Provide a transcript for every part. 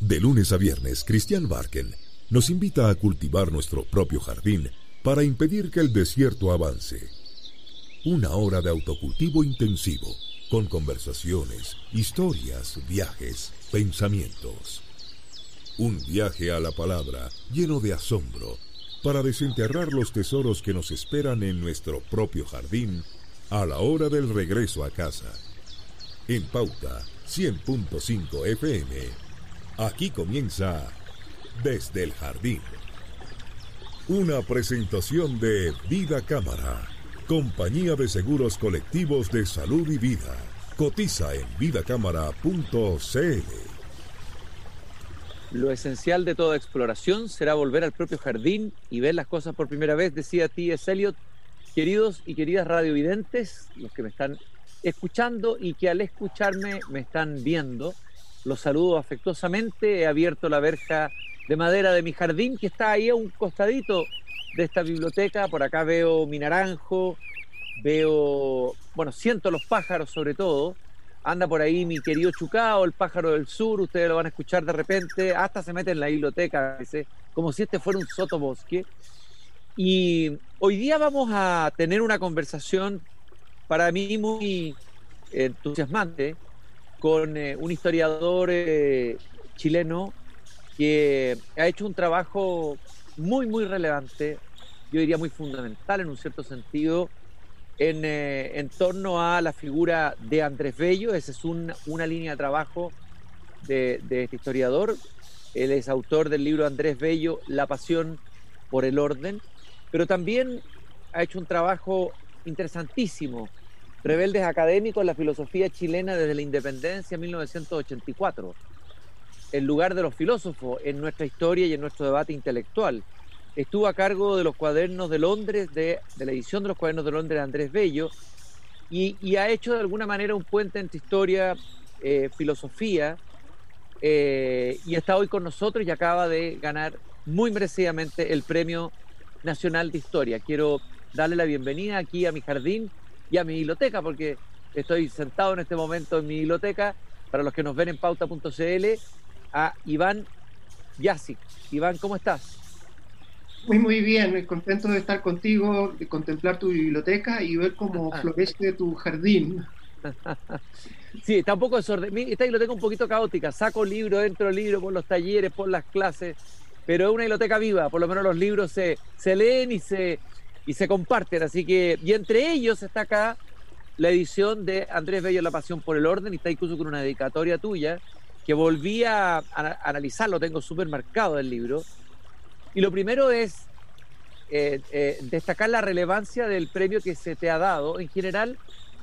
De lunes a viernes, Christian Barken nos invita a cultivar nuestro propio jardín para impedir que el desierto avance. Una hora de autocultivo intensivo, con conversaciones, historias, viajes, pensamientos. Un viaje a la palabra lleno de asombro para desenterrar los tesoros que nos esperan en nuestro propio jardín a la hora del regreso a casa. En Pauta 100.5 FM, aquí comienza Desde el Jardín. Una presentación de Vida Cámara, compañía de seguros colectivos de salud y vida. Cotiza en vidacámara.cl. Lo esencial de toda exploración será volver al propio jardín y ver las cosas por primera vez, decía T.S. Eliot. Queridos y queridas radiovidentes, los que me están escuchando y que al escucharme me están viendo, los saludo afectuosamente. He abierto la verja de madera de mi jardín, que está ahí a un costadito de esta biblioteca. Por acá veo mi naranjo, siento los pájaros sobre todo. Anda por ahí mi querido Chucao, el pájaro del sur, ustedes lo van a escuchar de repente, hasta se mete en la biblioteca a veces, como si este fuera un sotobosque. Y hoy día vamos a tener una conversación para mí muy entusiasmante con un historiador chileno que ha hecho un trabajo muy, muy relevante, yo diría muy fundamental en un cierto sentido, en torno a la figura de Andrés Bello. Esa es una línea de trabajo de este historiador. Él es autor del libro Andrés Bello, La pasión por el orden, pero también ha hecho un trabajo interesantísimo, Rebeldes académicos en la filosofía chilena desde la independencia en 1984, el lugar de los filósofos en nuestra historia y en nuestro debate intelectual. Estuvo a cargo de los Cuadernos de Londres, de la edición de los Cuadernos de Londres de Andrés Bello, y ha hecho de alguna manera un puente entre historia, filosofía, y está hoy con nosotros y acaba de ganar muy merecidamente el Premio Nacional de Historia. Quiero darle la bienvenida aquí a mi jardín y a mi biblioteca, porque estoy sentado en este momento en mi biblioteca, para los que nos ven en pauta.cl, a Iván Jásic. Iván, ¿cómo estás? Muy bien, muy contento de estar contigo, de contemplar tu biblioteca y ver cómo florece tu jardín. Sí, está un poco desordenada. Esta biblioteca un poquito caótica. Saco libro, entro libro por los talleres, por las clases, pero es una biblioteca viva. Por lo menos los libros se leen y se comparten. Así que, y entre ellos está acá la edición de Andrés Bello, La pasión por el orden, y está incluso con una dedicatoria tuya, que volví a analizar, lo tengo súper marcado el libro. Y lo primero es destacar la relevancia del premio que se te ha dado. En general,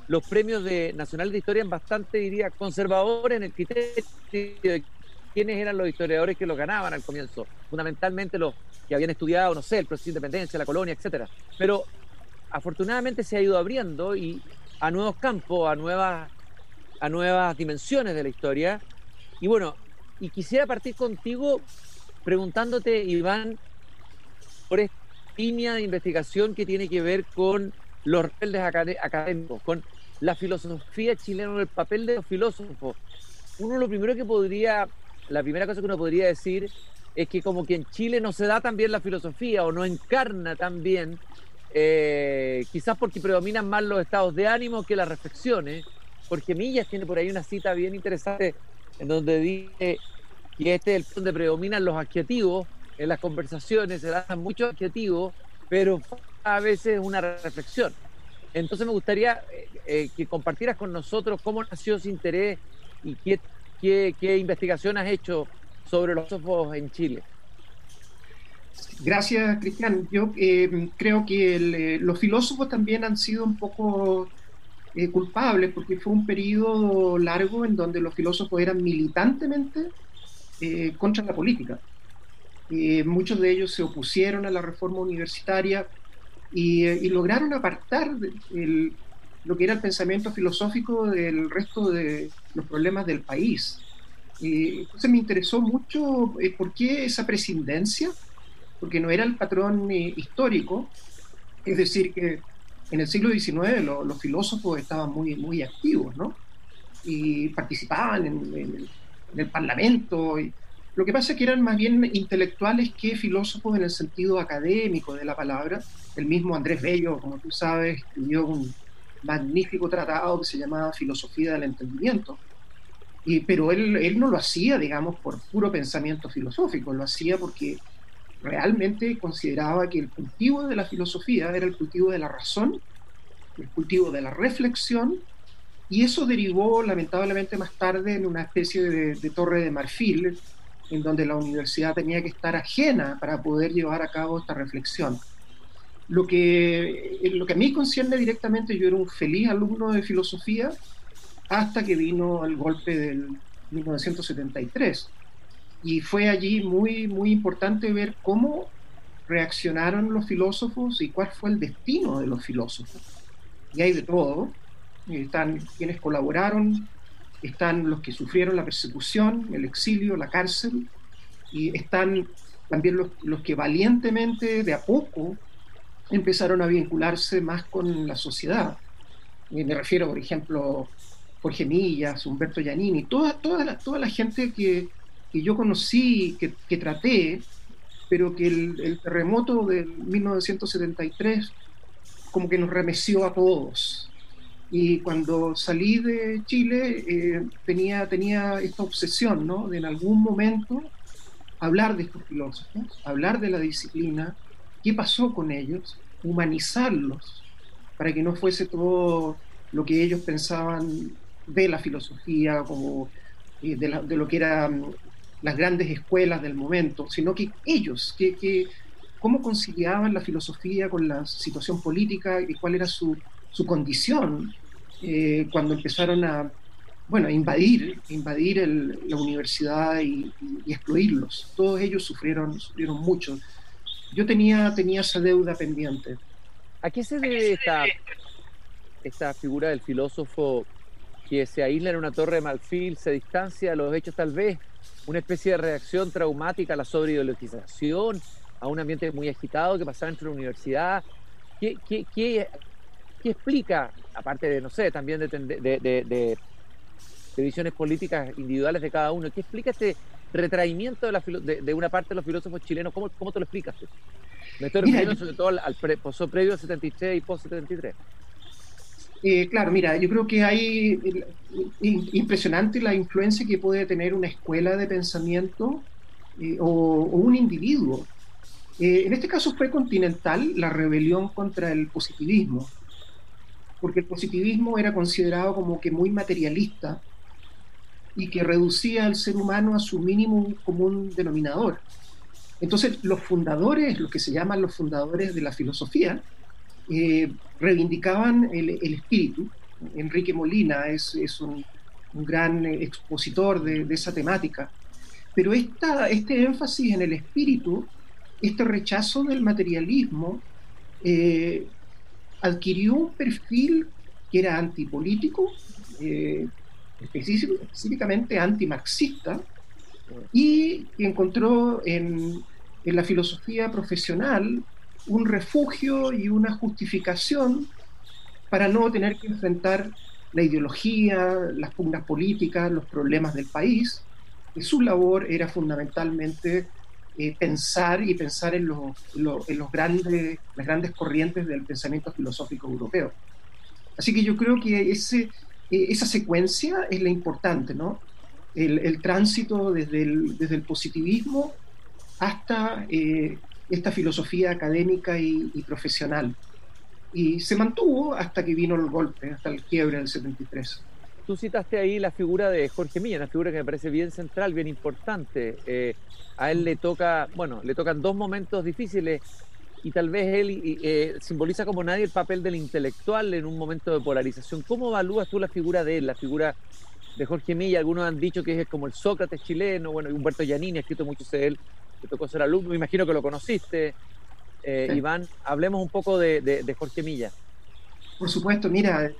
los premios nacionales de historia son bastante, diría, conservadores en el criterio de quiénes eran los historiadores que los ganaban al comienzo. Fundamentalmente los que habían estudiado, no sé, el proceso de independencia, la colonia, etcétera. Pero afortunadamente se ha ido abriendo y a nuevos campos, a nuevas dimensiones de la historia. Y bueno, y quisiera partir contigo preguntándote, Iván, por esta línea de investigación que tiene que ver con los rebeldes académicos, con la filosofía chilena, el papel de los filósofos. La primera cosa que uno podría decir es que como que en Chile no se da tan bien la filosofía o no encarna tan bien, quizás porque predominan más los estados de ánimo que las reflexiones, porque Millas tiene por ahí una cita bien interesante en donde dice que este es el donde predominan los adjetivos en las conversaciones, se dan muchos adjetivos, pero a veces una reflexión. Entonces me gustaría que compartieras con nosotros cómo nació ese interés y qué investigación has hecho sobre los filósofos en Chile. Gracias, Cristian. Yo creo que los filósofos también han sido un poco culpables, porque fue un periodo largo en donde los filósofos eran militantemente contra la política. Muchos de ellos se opusieron a la reforma universitaria y lograron apartar lo que era el pensamiento filosófico del resto de los problemas del país. Entonces me interesó mucho por qué esa prescindencia, porque no era el patrón histórico, es decir, que en el siglo XIX los filósofos estaban muy, muy activos, ¿no? Y participaban en el Parlamento, Lo que pasa es que eran más bien intelectuales que filósofos en el sentido académico de la palabra. El mismo Andrés Bello, como tú sabes, escribió un magnífico tratado que se llamaba Filosofía del Entendimiento. Pero él no lo hacía, digamos, por puro pensamiento filosófico, lo hacía porque realmente consideraba que el cultivo de la filosofía era el cultivo de la razón, el cultivo de la reflexión, y eso derivó lamentablemente más tarde en una especie de torre de marfil, en donde la universidad tenía que estar ajena para poder llevar a cabo esta reflexión. Lo que a mí concierne directamente, yo era un feliz alumno de filosofía hasta que vino el golpe del 1973. Y fue allí muy, muy importante ver cómo reaccionaron los filósofos y cuál fue el destino de los filósofos. Y hay de todo. Están quienes colaboraron, están los que sufrieron la persecución, el exilio, la cárcel, y están también los que valientemente, de a poco, empezaron a vincularse más con la sociedad. Me refiero, por ejemplo, Jorge Millas, Humberto Giannini, toda la gente que yo conocí, que traté, pero que el terremoto del 1973 como que nos remeció a todos. Y cuando salí de Chile tenía esta obsesión, ¿no? De en algún momento hablar de estos filósofos, hablar de la disciplina, qué pasó con ellos, humanizarlos, para que no fuese todo lo que ellos pensaban de la filosofía, como de lo que eran las grandes escuelas del momento, sino que ellos, cómo conciliaban la filosofía con la situación política y cuál era su condición cuando empezaron a invadir la universidad y excluirlos. Todos ellos sufrieron mucho. Yo tenía esa deuda pendiente. ¿A qué se debe esta figura del filósofo que se aísla en una torre de marfil, se distancia de los hechos, tal vez una especie de reacción traumática a la sobreideologización, a un ambiente muy agitado que pasaba entre la universidad? ¿Qué explica, aparte de, no sé, también de visiones políticas individuales de cada uno, qué explica este retraimiento de una parte de los filósofos chilenos? ¿Cómo te lo explicas tú? Me estoy refiriendo sobre todo al previo al 73 y post-73. Claro, mira, yo creo que hay impresionante la influencia que puede tener una escuela de pensamiento o un individuo. En este caso fue continental la rebelión contra el positivismo, porque el positivismo era considerado como que muy materialista y que reducía al ser humano a su mínimo común denominador. Entonces, los fundadores, los que se llaman los fundadores de la filosofía, reivindicaban el espíritu. Enrique Molina es un gran expositor de esa temática. Pero este énfasis en el espíritu, este rechazo del materialismo, adquirió un perfil que era antipolítico, específicamente antimarxista, y que encontró en la filosofía profesional un refugio y una justificación para no tener que enfrentar la ideología, las pugnas políticas, los problemas del país. Y su labor era fundamentalmente pensar en las grandes corrientes del pensamiento filosófico europeo. Así que yo creo que esa secuencia es la importante, ¿no? El tránsito desde el positivismo hasta esta filosofía académica y profesional. Y se mantuvo hasta que vino el golpe, hasta el quiebre del 73. Tú citaste ahí la figura de Jorge Millas, una figura que me parece bien central, bien importante. A él le tocan dos momentos difíciles y tal vez él simboliza como nadie el papel del intelectual en un momento de polarización. ¿Cómo evalúas tú la figura de él, la figura de Jorge Millas? Algunos han dicho que es como el Sócrates chileno, bueno, Humberto Giannini ha escrito mucho de él, te tocó ser alumno, me imagino que lo conociste. Sí. Iván, hablemos un poco de Jorge Millas. Por supuesto, mira,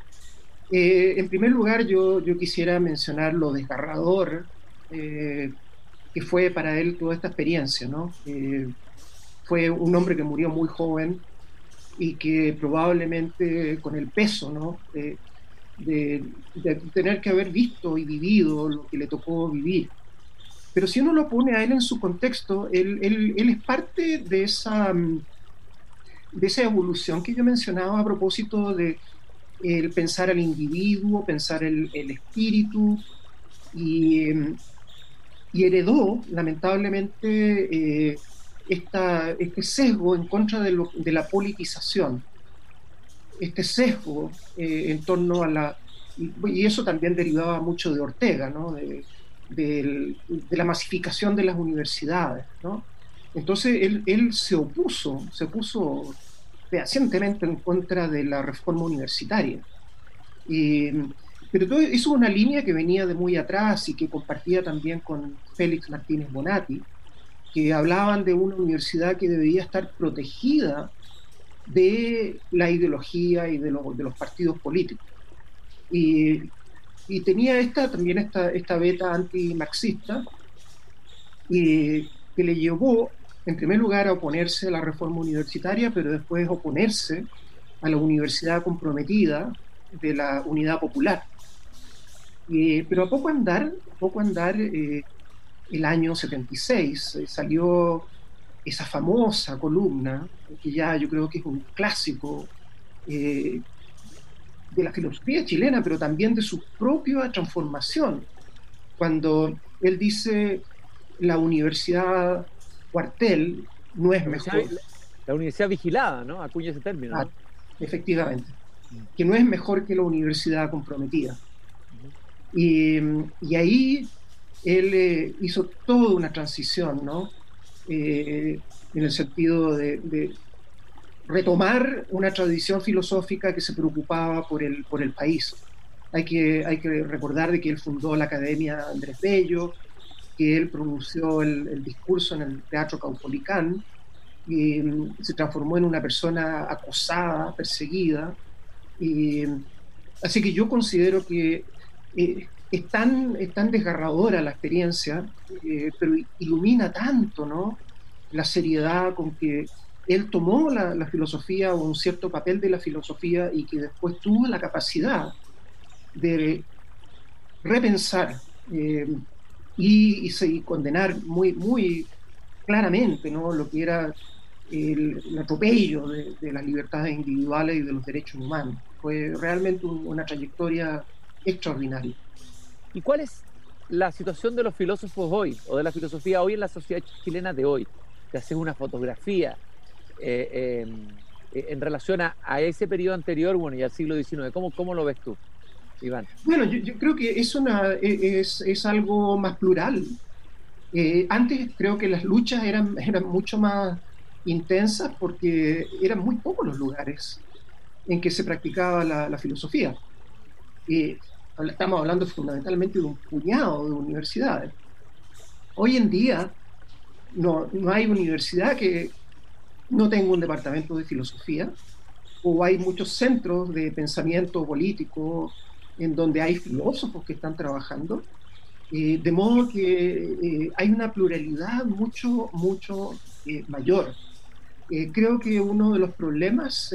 en primer lugar yo quisiera mencionar lo desgarrador que fue para él toda esta experiencia, ¿no? Fue un hombre que murió muy joven y que probablemente con el peso, ¿no? de tener que haber visto y vivido lo que le tocó vivir. Pero si uno lo pone a él en su contexto, él es parte de esa evolución que yo mencionaba a propósito de el pensar al individuo, pensar el espíritu, y, y heredó, lamentablemente, este sesgo en contra de la politización, este sesgo en torno a la... Y eso también derivaba mucho de Ortega, ¿no? De la masificación de las universidades, ¿no? Entonces él se opuso fehacientemente en contra de la reforma universitaria. Pero todo eso es una línea que venía de muy atrás y que compartía también con Félix Martínez Bonatti, que hablaban de una universidad que debería estar protegida de la ideología y de los partidos políticos. Y, y tenía también esta beta antimarxista que le llevó, en primer lugar, a oponerse a la reforma universitaria, pero después oponerse a la universidad comprometida de la Unidad Popular. Pero a poco andar el año 76 salió esa famosa columna, que ya yo creo que es un clásico de la filosofía chilena, pero también de su propia transformación, cuando él dice la universidad cuartel no es mejor. La universidad vigilada, ¿no? Acuña ese término, ¿no? Efectivamente, que no es mejor que la universidad comprometida. Y ahí él hizo toda una transición, ¿no? En el sentido de retomar una tradición filosófica que se preocupaba por el país. Hay que recordar de que él fundó la Academia Andrés Bello, que él pronunció el discurso en el Teatro Caupolicán, y se transformó en una persona acosada, perseguida. Así que yo considero que es tan desgarradora la experiencia, pero ilumina tanto, ¿no? La seriedad con que él tomó la filosofía o un cierto papel de la filosofía y que después tuvo la capacidad de repensar y condenar muy claramente, ¿no? Lo que era el atropello de las libertades individuales y de los derechos humanos. Fue realmente una trayectoria extraordinaria. ¿Y cuál es la situación de los filósofos hoy, o de la filosofía hoy en la sociedad chilena de hoy? Te haces una fotografía en relación a ese periodo anterior, bueno, y al siglo XIX. ¿Cómo lo ves tú, Iván? Bueno, yo creo que es algo más plural. Antes creo que las luchas eran mucho más intensas porque eran muy pocos los lugares en que se practicaba la filosofía. Estamos hablando fundamentalmente de un puñado de universidades. Hoy en día no hay universidad que no tenga un departamento de filosofía, o hay muchos centros de pensamiento político en donde hay filósofos que están trabajando, de modo que hay una pluralidad mucho mayor. Creo que uno de los problemas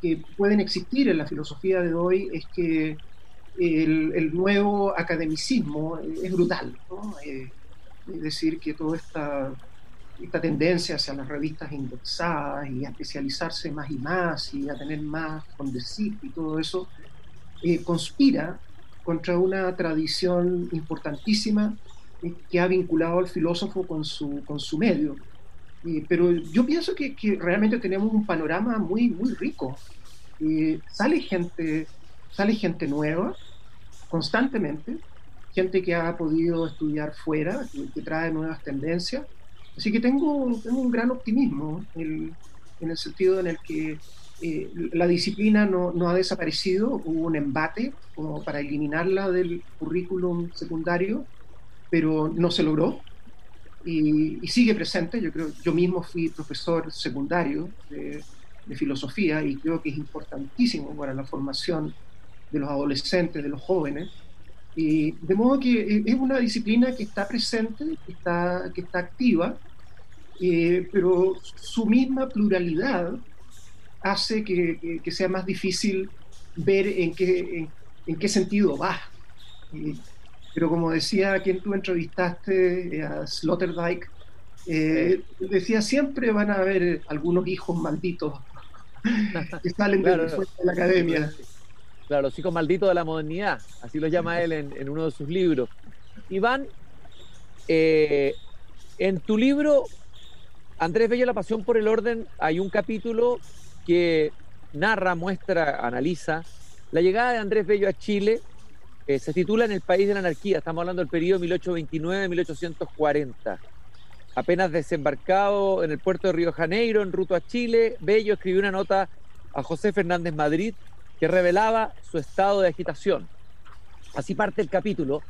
que pueden existir en la filosofía de hoy es que el nuevo academicismo es brutal, ¿no? Es decir, que toda esta tendencia hacia las revistas indexadas y a especializarse más y más y a tener más con decir y todo eso, conspira contra una tradición importantísima que ha vinculado al filósofo con su medio. Pero yo pienso que realmente tenemos un panorama muy rico. Sale gente nueva constantemente, gente que ha podido estudiar fuera, que trae nuevas tendencias. Así que tengo un gran optimismo en el sentido en el que la disciplina no ha desaparecido. Hubo un embate como para eliminarla del currículum secundario, pero no se logró y sigue presente. Yo mismo fui profesor secundario de filosofía y creo que es importantísimo para la formación de los adolescentes, de los jóvenes. De modo que es una disciplina que está presente, que está activa, pero su misma pluralidad hace que sea más difícil ver en qué sentido va. pero como decía quien tú entrevistaste, a Sloterdijk, Sí. decía, siempre van a haber algunos hijos malditos que salen desde Claro, fuera de la academia. claro, los hijos malditos de la modernidad, así los llama él en uno de sus libros. Iván, eh, en tu libro, Andrés Bello, La pasión por el orden, hay un capítulo que narra, muestra, analiza la llegada de Andrés Bello a Chile. Se titula En el país de la anarquía, estamos hablando del periodo 1829-1840. Apenas desembarcado en el puerto de Río de Janeiro, en ruta a Chile, Bello escribió una nota a José Fernández Madrid que revelaba su estado de agitación. Así parte el capítulo,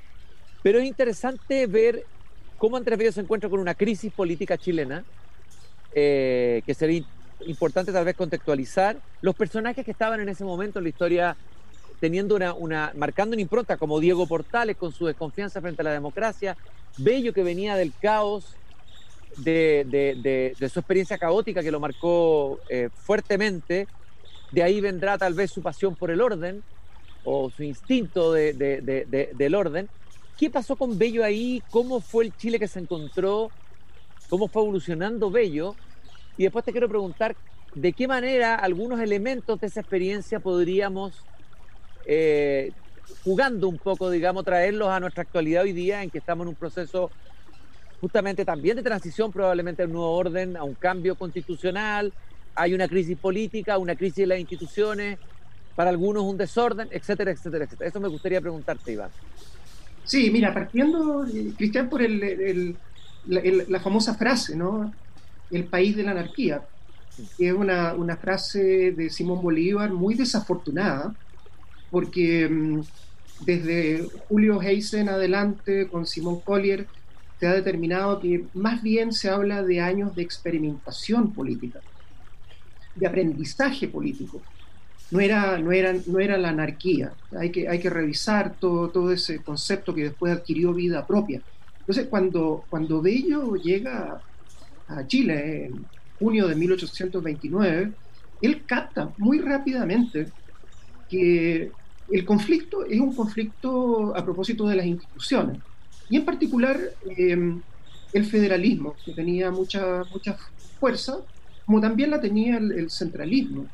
pero es interesante ver cómo Andrés Bello se encuentra con una crisis política chilena, que sería importante tal vez contextualizar, los personajes que estaban en ese momento en la historia teniendo marcando una impronta, como Diego Portales con su desconfianza frente a la democracia, Bello que venía del caos de su experiencia caótica que lo marcó fuertemente, de ahí vendrá tal vez su pasión por el orden o su instinto del orden. ¿Qué pasó con Bello ahí? ¿Cómo fue el Chile que se encontró? ¿Cómo fue evolucionando Bello? Y después te quiero preguntar de qué manera algunos elementos de esa experiencia podríamos, jugando un poco, digamos, traerlos a nuestra actualidad hoy día, en que estamos en un proceso justamente también de transición, probablemente a un nuevo orden, a un cambio constitucional, hay una crisis política, una crisis de las instituciones, para algunos un desorden, etcétera, etcétera, etcétera. Eso me gustaría preguntarte, Iván. Sí, mira, partiendo, Cristian, por la famosa frase, ¿no? El país de la anarquía, que es una frase de Simón Bolívar muy desafortunada, porque desde Julio Hayes en adelante, con Simón Collier, se ha determinado que más bien se habla de años de experimentación política, de aprendizaje político. No era la anarquía. Hay que revisar todo ese concepto que después adquirió vida propia. Entonces, cuando Bello llega a Chile en junio de 1829, él capta muy rápidamente que el conflicto es un conflicto a propósito de las instituciones, y en particular el federalismo, que tenía mucha fuerza, como también la tenía el centralismo.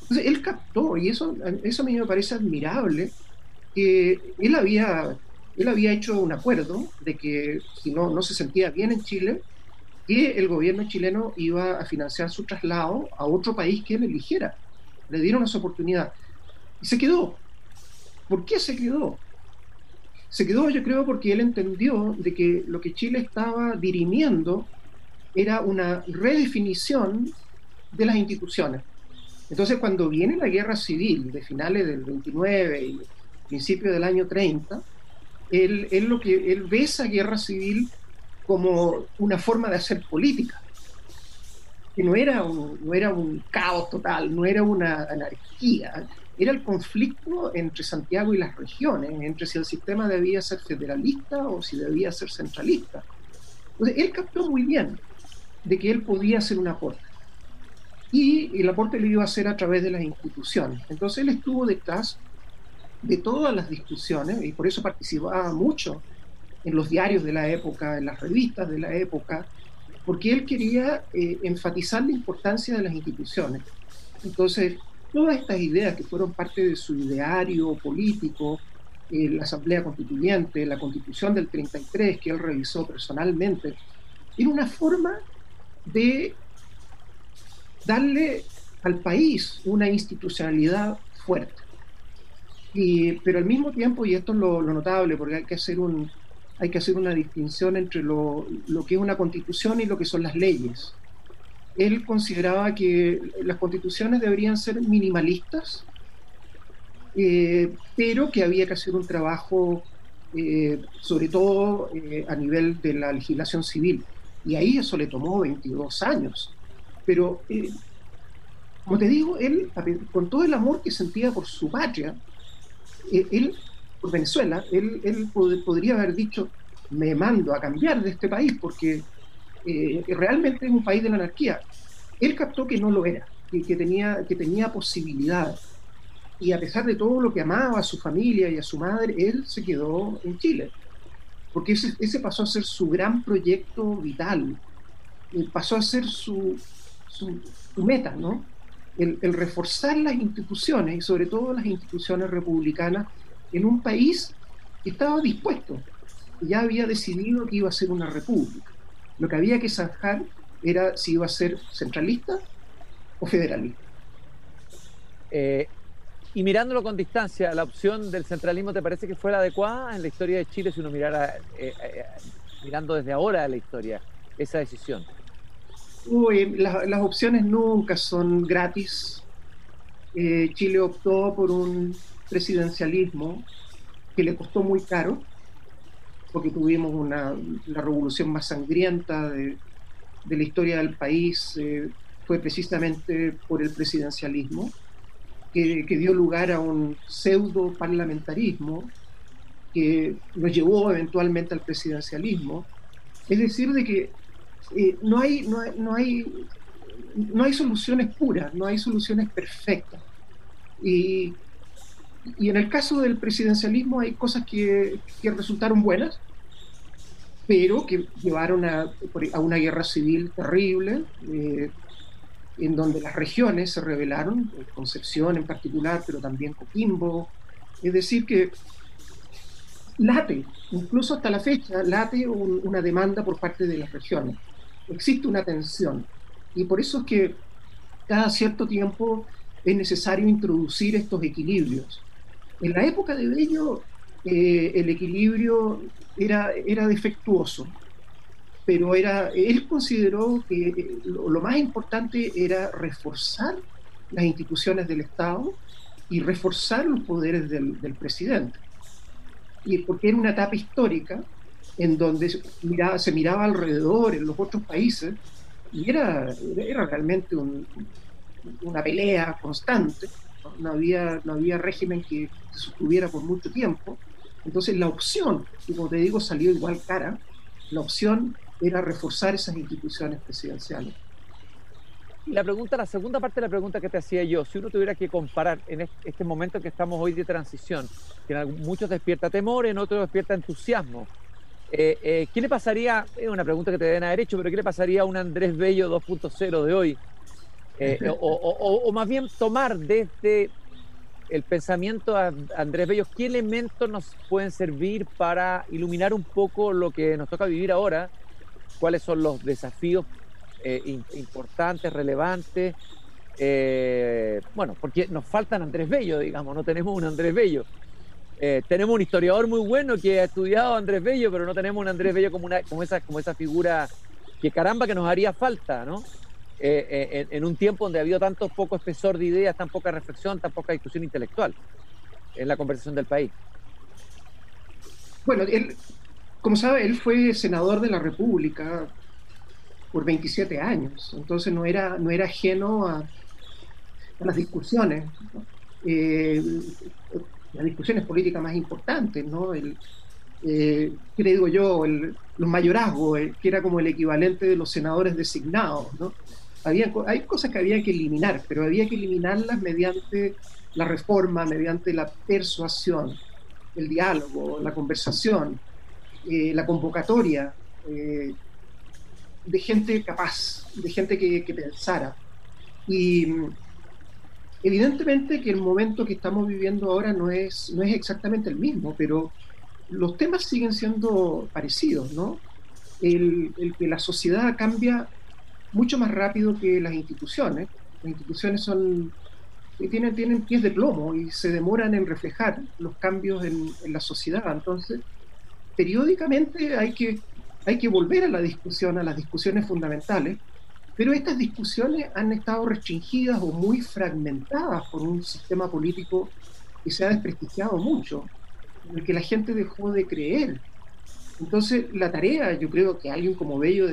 Entonces él captó, y eso a mí me parece admirable, que él había hecho un acuerdo de que si no se sentía bien en Chile, que el gobierno chileno iba a financiar su traslado a otro país que él eligiera. Le dieron esa oportunidad. Y se quedó. ¿Por qué se quedó? Se quedó, yo creo, porque él entendió de que lo que Chile estaba dirimiendo era una redefinición de las instituciones. Entonces, cuando viene la guerra civil de finales del 29 y principio del año 30, él ve esa guerra civil como una forma de hacer política, que no era un caos total, no era una anarquía, era el conflicto entre Santiago y las regiones, entre si el sistema debía ser federalista o si debía ser centralista. Entonces, él captó muy bien de que él podía hacer un aporte, y el aporte lo iba a hacer a través de las instituciones. Entonces, él estuvo detrás de todas las discusiones, y por eso participaba mucho en los diarios de la época, en las revistas de la época, porque él quería enfatizar la importancia de las instituciones. Entonces, todas estas ideas que fueron parte de su ideario político, la Asamblea Constituyente, la Constitución del 33, que él revisó personalmente, era una forma de darle al país una institucionalidad fuerte. Pero al mismo tiempo, y esto es lo notable, porque hay que hacer una distinción entre lo que es una constitución y lo que son las leyes. Él consideraba que las constituciones deberían ser minimalistas, pero que había que hacer un trabajo, sobre todo a nivel de la legislación civil. Y ahí eso le tomó 22 años. Pero, como te digo, él, con todo el amor que sentía por su patria, él, por Venezuela, él podría haber dicho, me mando a cambiar de este país porque realmente es un país de la anarquía. Él captó que no lo era, que tenía posibilidades. Y a pesar de todo lo que amaba a su familia y a su madre, él se quedó en Chile. porque ese pasó a ser su gran proyecto vital, pasó a ser su meta, ¿no? El reforzar las instituciones, y sobre todo las instituciones republicanas, en un país que estaba dispuesto, que ya había decidido que iba a ser una república. Lo que había que zanjar era si iba a ser centralista o federalista. Y mirándolo con distancia, ¿la opción del centralismo te parece que fue la adecuada en la historia de Chile si uno mirara, mirando desde ahora la historia, esa decisión? Las opciones nunca son gratis. Chile optó por un presidencialismo que le costó muy caro, porque tuvimos la revolución más sangrienta de la historia del país, fue precisamente por el presidencialismo, que dio lugar a un pseudo parlamentarismo que nos llevó eventualmente al presidencialismo. Es decir, de que no hay soluciones puras, no hay soluciones perfectas. Y en el caso del presidencialismo hay cosas que resultaron buenas, pero que llevaron a una guerra civil terrible, en donde las regiones se rebelaron, Concepción en particular, pero también Coquimbo. Es decir, que late, incluso hasta la fecha, late una demanda por parte de las regiones. Existe una tensión. Y por eso es que cada cierto tiempo es necesario introducir estos equilibrios. En la época de Bello, el equilibrio era defectuoso, pero él consideró que lo más importante era reforzar las instituciones del Estado y reforzar los poderes del presidente. Y porque era una etapa histórica en donde se miraba alrededor en los otros países y era realmente una pelea constante. No había régimen que se sostuviera por mucho tiempo. Entonces la opción, y como te digo, salió igual cara, la opción era reforzar esas instituciones presidenciales. La segunda parte de la pregunta que te hacía yo, si uno tuviera que comparar en este momento que estamos hoy de transición, que en muchos despierta temor, en otros despierta entusiasmo, ¿qué le pasaría? Es una pregunta que te deben haber hecho, pero ¿qué le pasaría a un Andrés Bello 2.0 de hoy? O más bien tomar desde el pensamiento a Andrés Bello, ¿qué elementos nos pueden servir para iluminar un poco lo que nos toca vivir ahora? ¿Cuáles son los desafíos importantes, relevantes? Bueno, porque nos faltan Andrés Bello, digamos, no tenemos un Andrés Bello. Tenemos un historiador muy bueno que ha estudiado a Andrés Bello, pero no tenemos un Andrés Bello como esa figura que caramba que nos haría falta, ¿no? En un tiempo donde ha habido tanto poco espesor de ideas, tan poca reflexión, tan poca discusión intelectual en la conversación del país. Bueno, él, como sabe, él fue senador de la República por 27 años, entonces no era ajeno a las discusiones, ¿no? Las discusiones políticas más importantes, ¿no? ¿Qué le digo yo? Los mayorazgos, que era como el equivalente de los senadores designados, ¿no? Hay cosas que había que eliminar, pero había que eliminarlas mediante la reforma, mediante la persuasión, el diálogo, la conversación, la convocatoria de gente capaz, de gente que pensara. Y evidentemente que el momento que estamos viviendo ahora no es exactamente el mismo, pero los temas siguen siendo parecidos, ¿no? El que la sociedad cambia mucho más rápido que las instituciones. Las instituciones tienen pies de plomo y se demoran en reflejar los cambios en la sociedad. Entonces, periódicamente hay que volver a la discusión, a las discusiones fundamentales, pero estas discusiones han estado restringidas o muy fragmentadas por un sistema político que se ha desprestigiado mucho, en el que la gente dejó de creer. Entonces, la tarea, yo creo que alguien como Bello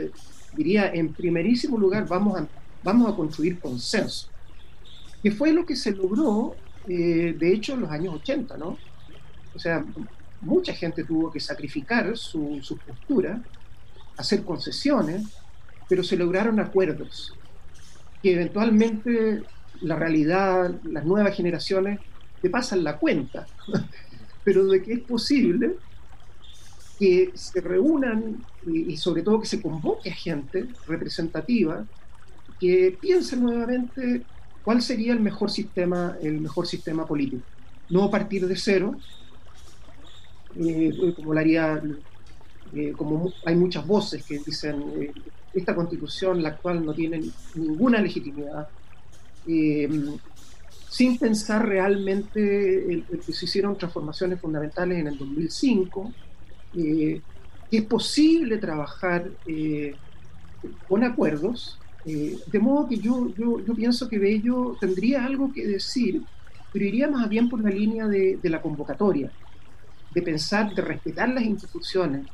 diría, en primerísimo lugar, vamos a construir consenso, que fue lo que se logró, de hecho, en los años 80, ¿no? O sea, mucha gente tuvo que sacrificar su postura, hacer concesiones, pero se lograron acuerdos, que eventualmente la realidad, las nuevas generaciones te pasan la cuenta, pero de que es posible, que se reúnan y sobre todo que se convoque a gente representativa que piense nuevamente cuál sería el mejor sistema político. No partir de cero, como lo haría, como hay muchas voces que dicen esta constitución, la actual, no tiene ninguna legitimidad, sin pensar realmente que se hicieron transformaciones fundamentales en el 2005, que es posible trabajar con acuerdos, de modo que yo pienso que Bello tendría algo que decir, pero iría más bien por la línea de la convocatoria, de pensar, de respetar las instituciones,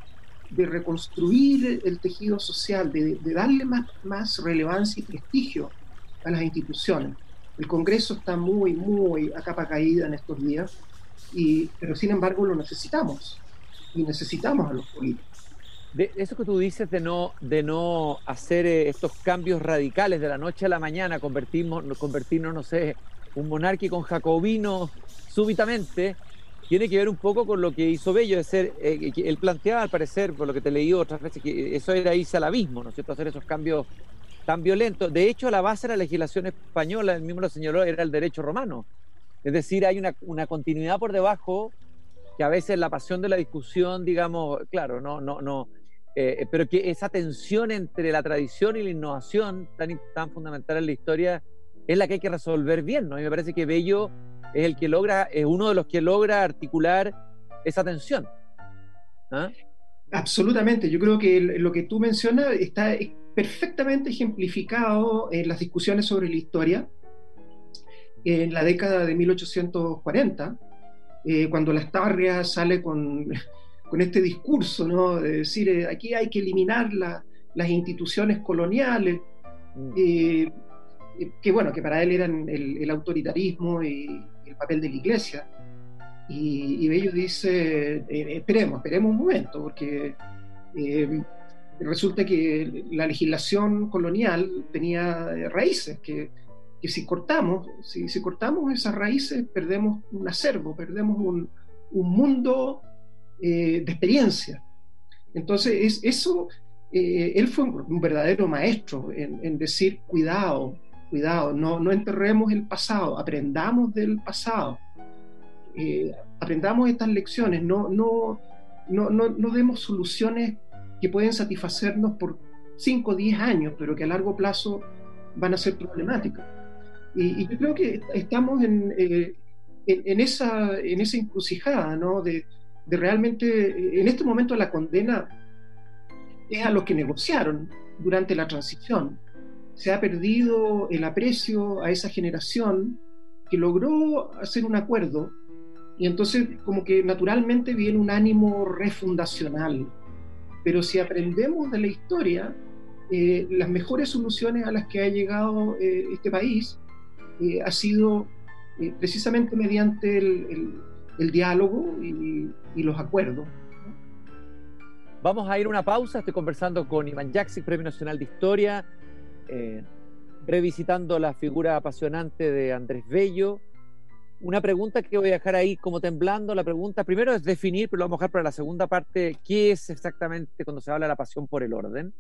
de reconstruir el tejido social, de darle más relevancia y prestigio a las instituciones. El Congreso está muy a capa caída en estos días, pero sin embargo lo necesitamos, y necesitamos a los políticos. De eso que tú dices de no hacer estos cambios radicales de la noche a la mañana, convertirnos, no sé, un monárquico en jacobino súbitamente, tiene que ver un poco con lo que hizo Bello, de ser, él planteaba al parecer, por lo que te leí otras veces, que eso era irse al abismo, ¿no es cierto?, hacer esos cambios tan violentos. De hecho, la base de la legislación española, él mismo lo señaló, era el derecho romano. Es decir, hay una continuidad por debajo que a veces la pasión de la discusión, digamos, claro, no, pero que esa tensión entre la tradición y la innovación tan fundamental en la historia es la que hay que resolver bien, ¿no? Y me parece que Bello es uno de los que logra articular esa tensión. ¿Ah? Absolutamente, yo creo que lo que tú mencionas está perfectamente ejemplificado en las discusiones sobre la historia en la década de 1840, cuando Lastarria sale con este discurso, ¿no?, de decir, aquí hay que eliminar las instituciones coloniales, que bueno, que para él eran el autoritarismo y el papel de la Iglesia. Y Bello dice, esperemos un momento, porque resulta que la legislación colonial tenía raíces, que si cortamos esas raíces, perdemos un acervo, perdemos un mundo de experiencia. Entonces, él fue un verdadero maestro en decir, cuidado, no enterremos el pasado, aprendamos del pasado. Aprendamos estas lecciones, no demos soluciones que pueden satisfacernos por 5 o 10 años, pero que a largo plazo van a ser problemáticas. Y yo creo que estamos en esa encrucijada, ¿no?, de realmente, en este momento la condena es a los que negociaron durante la transición. Se ha perdido el aprecio a esa generación que logró hacer un acuerdo. Y entonces como que naturalmente viene un ánimo refundacional. Pero si aprendemos de la historia, las mejores soluciones a las que ha llegado este país ha sido precisamente mediante el diálogo y los acuerdos. Vamos a ir a una pausa. Estoy conversando con Iván Yaksic, Premio Nacional de Historia, revisitando la figura apasionante de Andrés Bello. Una pregunta que voy a dejar ahí como temblando. La pregunta primero es definir, pero lo vamos a dejar para la segunda parte, qué es exactamente cuando se habla de la pasión por el orden,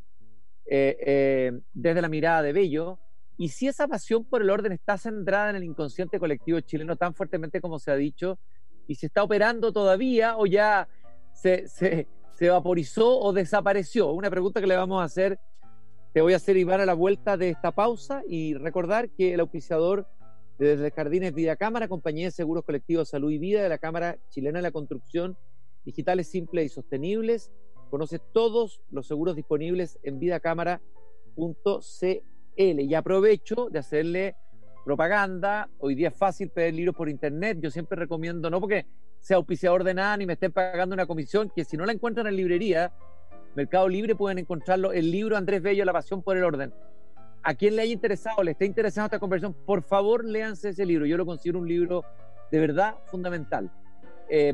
desde la mirada de Bello, y si esa pasión por el orden está centrada en el inconsciente colectivo chileno tan fuertemente como se ha dicho, y si está operando todavía o ya se vaporizó o desapareció. Una pregunta que le vamos a hacer, te voy a hacer, Iván, a la vuelta de esta pausa, y recordar que el auspiciador desde Jardines Vida Cámara, compañía de seguros colectivos Salud y Vida de la Cámara Chilena de la Construcción, digitales simples y sostenibles. Conoce todos los seguros disponibles en vidacámara.cl. Y aprovecho de hacerle propaganda. Hoy día es fácil pedir libros por internet. Yo siempre recomiendo, no porque sea auspiciador de nada ni me estén pagando una comisión, que si no la encuentran en librería, Mercado Libre, pueden encontrarlo, el libro Andrés Bello, La pasión por el orden. A quien le haya interesado, le esté interesando esta conversación, por favor, léanse ese libro. Yo lo considero un libro de verdad fundamental.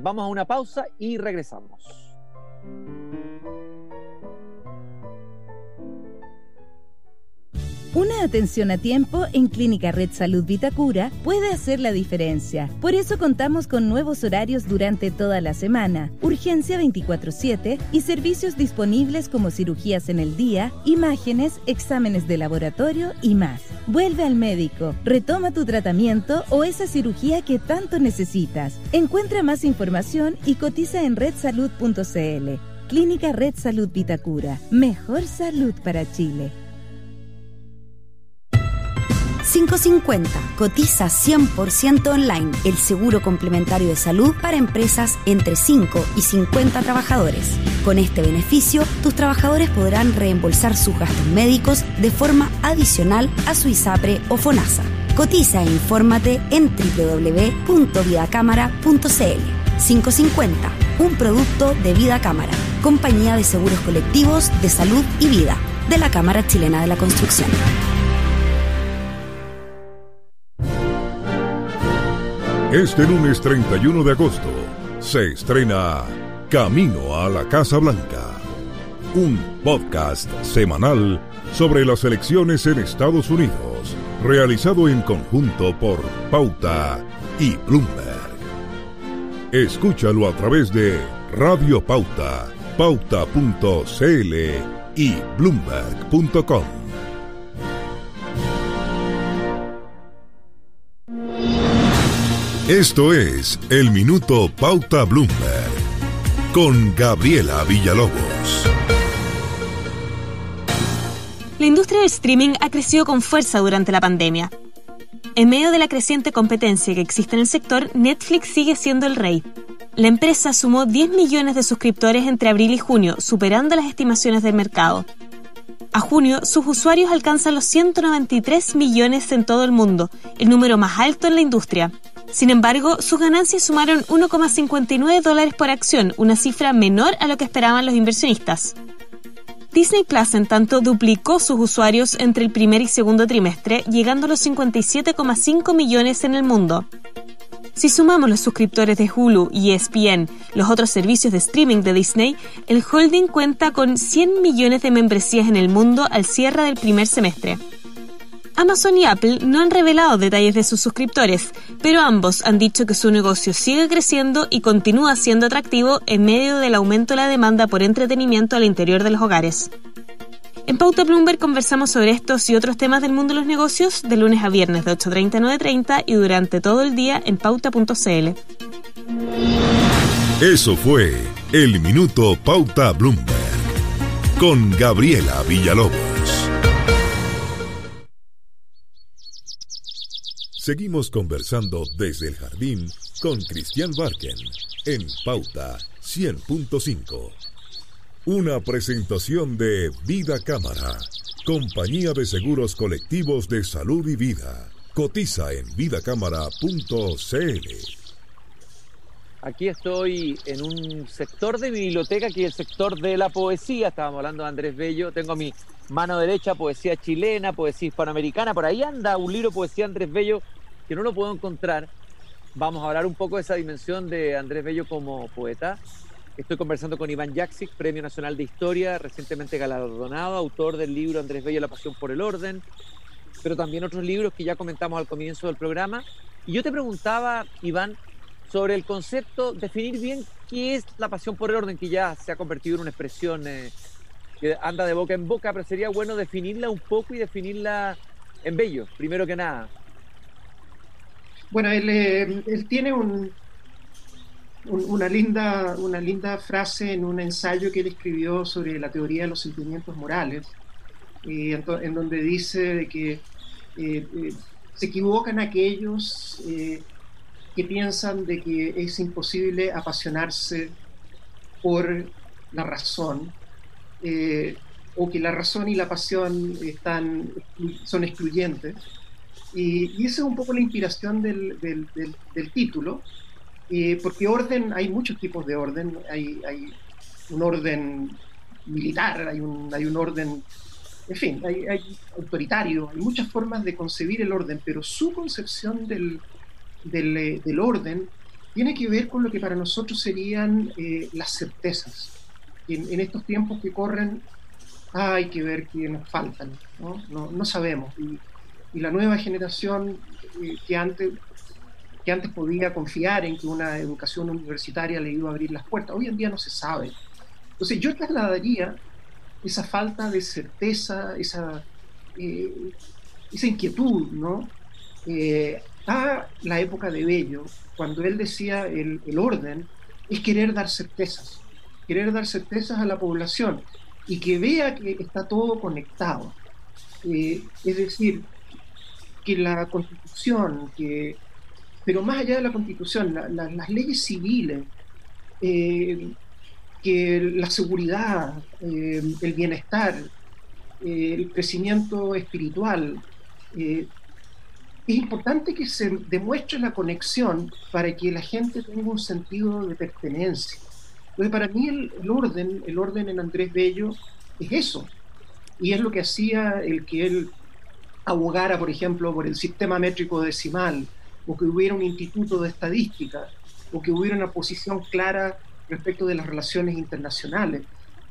Vamos a una pausa y regresamos. Una atención a tiempo en Clínica Red Salud Vitacura puede hacer la diferencia. Por eso contamos con nuevos horarios durante toda la semana, urgencia 24/7 y servicios disponibles como cirugías en el día, imágenes, exámenes de laboratorio y más. Vuelve al médico, retoma tu tratamiento o esa cirugía que tanto necesitas. Encuentra más información y cotiza en redsalud.cl. Clínica Red Salud Vitacura. Mejor salud para Chile. 550. Cotiza 100% online el seguro complementario de salud para empresas entre 5 y 50 trabajadores. Con este beneficio, tus trabajadores podrán reembolsar sus gastos médicos de forma adicional a su ISAPRE o FONASA. Cotiza e infórmate en www.vidacámara.cl. 550. Un producto de Vida Cámara, compañía de seguros colectivos de salud y vida de la Cámara Chilena de la Construcción. Este lunes 31 de agosto se estrena Camino a la Casa Blanca, un podcast semanal sobre las elecciones en Estados Unidos, realizado en conjunto por Pauta y Bloomberg. Escúchalo a través de Radio Pauta, pauta.cl y bloomberg.com. Esto es El Minuto Pauta Bloomberg con Gabriela Villalobos. La industria del streaming ha crecido con fuerza durante la pandemia. En medio de la creciente competencia que existe en el sector, Netflix sigue siendo el rey. La empresa sumó 10 millones de suscriptores entre abril y junio, superando las estimaciones del mercado. A junio, sus usuarios alcanzan los 193 millones en todo el mundo, el número más alto en la industria. Sin embargo, sus ganancias sumaron $1,59 por acción, una cifra menor a lo que esperaban los inversionistas. Disney Plus, en tanto, duplicó sus usuarios entre el primer y segundo trimestre, llegando a los 57,5 millones en el mundo. Si sumamos los suscriptores de Hulu y ESPN, los otros servicios de streaming de Disney, el holding cuenta con 100 millones de membresías en el mundo al cierre del primer semestre. Amazon y Apple no han revelado detalles de sus suscriptores, pero ambos han dicho que su negocio sigue creciendo y continúa siendo atractivo en medio del aumento de la demanda por entretenimiento al interior de los hogares. En Pauta Bloomberg conversamos sobre estos y otros temas del mundo de los negocios de lunes a viernes de 8:30 a 9:30 y durante todo el día en pauta.cl. Eso fue El Minuto Pauta Bloomberg con Gabriela Villalobos. Seguimos conversando desde el jardín con Christian Barken en Pauta 100.5. Una presentación de Vida Cámara, compañía de seguros colectivos de salud y vida. Cotiza en vidacámara.cl. Aquí estoy en un sector de mi biblioteca que es el sector de la poesía. Estábamos hablando de Andrés Bello. Tengo a mi mano derecha poesía chilena, poesía hispanoamericana. Por ahí anda un libro de poesía de Andrés Bello que no lo puedo encontrar. Vamos a hablar un poco de esa dimensión de Andrés Bello como poeta. Estoy conversando con Iván Jaksic, Premio Nacional de Historia, recientemente galardonado, autor del libro Andrés Bello, La Pasión por el Orden, pero también otros libros que ya comentamos al comienzo del programa. Y yo te preguntaba, Iván, sobre el concepto, definir bien qué es la pasión por el orden, que ya se ha convertido en una expresión que anda de boca en boca, pero sería bueno definirla un poco y definirla en Bello, primero que nada. Bueno, él tiene una linda frase en un ensayo que él escribió sobre la teoría de los sentimientos morales, en donde dice de que se equivocan aquellos que piensan de que es imposible apasionarse por la razón, o que la razón y la pasión son excluyentes. Y esa es un poco la inspiración del título, porque orden, hay muchos tipos de orden. Hay un orden militar, hay un orden, en fin, hay autoritario, hay muchas formas de concebir el orden, pero su concepción del orden tiene que ver con lo que para nosotros serían las certezas. En estos tiempos que corren, hay que ver que nos faltan, ¿no? No sabemos. Y la nueva generación que antes podía confiar en que una educación universitaria le iba a abrir las puertas, hoy en día no se sabe. Entonces yo trasladaría esa falta de certeza, esa inquietud, ¿no? A la época de Bello, cuando él decía el orden es querer dar certezas a la población y que vea que está todo conectado. Es decir, que la Constitución, pero más allá de la Constitución, las leyes civiles, que la seguridad, el bienestar, el crecimiento espiritual, es importante que se demuestre la conexión para que la gente tenga un sentido de pertenencia. Entonces, para mí el orden en Andrés Bello es eso, y es lo que hacía el que él abogara, por ejemplo, por el sistema métrico decimal, o que hubiera un instituto de estadística, o que hubiera una posición clara respecto de las relaciones internacionales.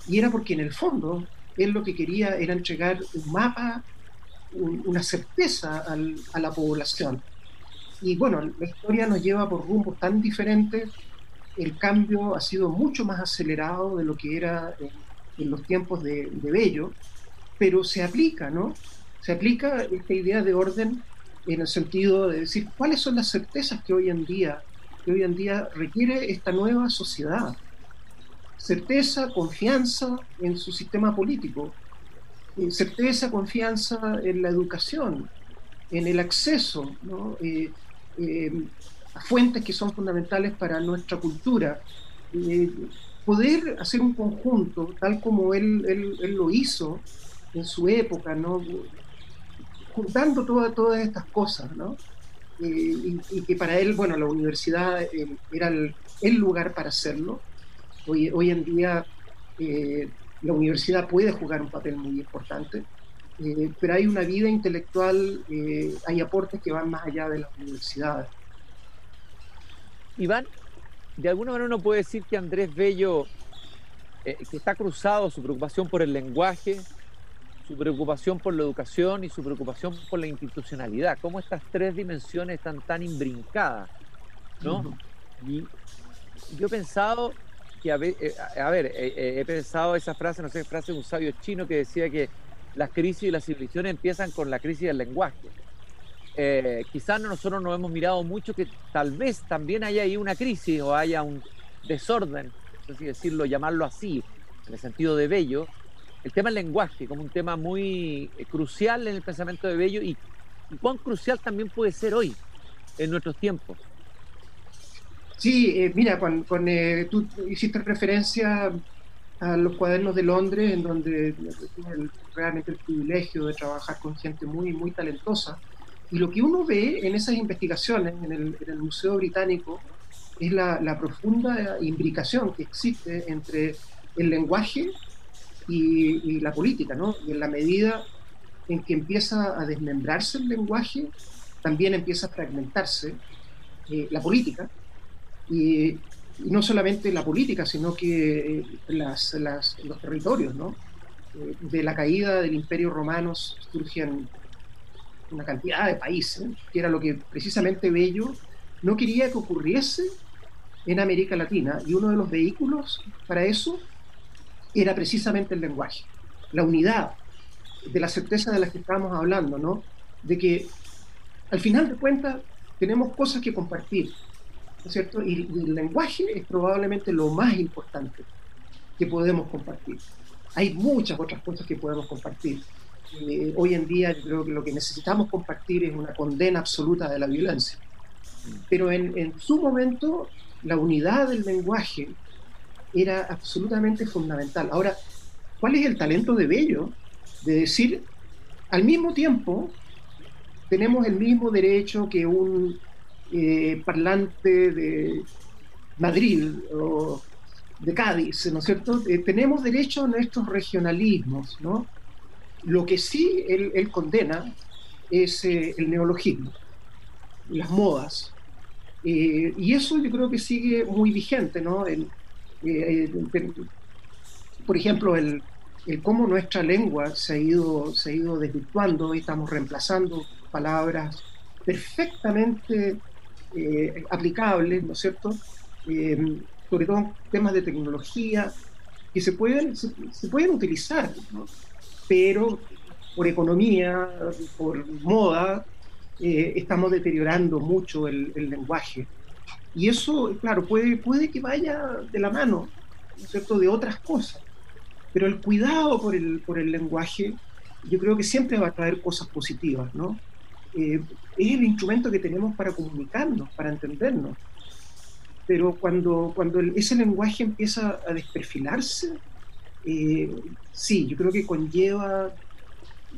Y era porque en el fondo él lo que quería era entregar un mapa, una certeza a la población. Y bueno, la historia nos lleva por rumbos tan diferentes, el cambio ha sido mucho más acelerado de lo que era en los tiempos de Bello, pero se aplica, ¿no? Se aplica esta idea de orden en el sentido de decir cuáles son las certezas que hoy en día requiere esta nueva sociedad. Certeza, confianza en su sistema político, certeza, confianza en la educación, en el acceso, ¿no? A fuentes que son fundamentales para nuestra cultura. Poder hacer un conjunto, tal como él lo hizo en su época, ¿no? Juntando todas estas cosas, ¿no? Y que para él, bueno, la universidad era el lugar para hacerlo. Hoy en día la universidad puede jugar un papel muy importante, pero hay una vida intelectual, hay aportes que van más allá de las universidades. Iván, de alguna manera uno puede decir que Andrés Bello, que está cruzado su preocupación por el lenguaje, su preocupación por la educación y su preocupación por la institucionalidad, cómo estas tres dimensiones están tan imbrincadas, ¿no? Uh-huh. Y yo he pensado que, he pensado esa frase, no sé, frase de un sabio chino que decía que las crisis de las civilizaciones empiezan con la crisis del lenguaje. Quizás nosotros no hemos mirado mucho que tal vez también haya ahí una crisis o haya un desorden, no sé si decirlo, llamarlo así, en el sentido de Bello, el tema del lenguaje como un tema muy crucial en el pensamiento de Bello y cuán crucial también puede ser hoy, en nuestros tiempos. Sí, mira, cuando tú hiciste referencia a los cuadernos de Londres, en donde tuve realmente el privilegio de trabajar con gente muy, muy talentosa, y lo que uno ve en esas investigaciones en el Museo Británico es la profunda imbricación que existe entre el lenguaje y la política, ¿no? Y en la medida en que empieza a desmembrarse el lenguaje, también empieza a fragmentarse la política, y no solamente la política, sino que los territorios, ¿no? De la caída del Imperio Romano surgen una cantidad de países, que era lo que precisamente Bello no quería que ocurriese en América Latina, y uno de los vehículos para eso era precisamente el lenguaje, la unidad, de la certeza de la que estábamos hablando, ¿no? De que al final de cuentas tenemos cosas que compartir, ¿no es cierto? Y el lenguaje es probablemente lo más importante que podemos compartir. Hay muchas otras cosas que podemos compartir. Hoy en día yo creo que lo que necesitamos compartir es una condena absoluta de la violencia. Pero en su momento la unidad del lenguaje era absolutamente fundamental. Ahora, ¿cuál es el talento de Bello? De decir, al mismo tiempo, tenemos el mismo derecho que un parlante de Madrid o de Cádiz, ¿no es cierto? Tenemos derecho a nuestros regionalismos, ¿no? Lo que sí él condena es el neologismo, las modas. Y eso yo creo que sigue muy vigente, ¿no? Por ejemplo, el cómo nuestra lengua se ha ido desvirtuando y estamos reemplazando palabras perfectamente aplicables, ¿no es cierto? Sobre todo en temas de tecnología que se pueden utilizar, ¿no? Pero por economía, por moda, estamos deteriorando mucho el lenguaje. Y eso, claro, puede que vaya de la mano, ¿no es cierto?, de otras cosas. Pero el cuidado por el lenguaje, yo creo que siempre va a traer cosas positivas, ¿no? Es el instrumento que tenemos para comunicarnos, para entendernos. Pero cuando ese lenguaje empieza a desperfilarse, sí, yo creo que conlleva,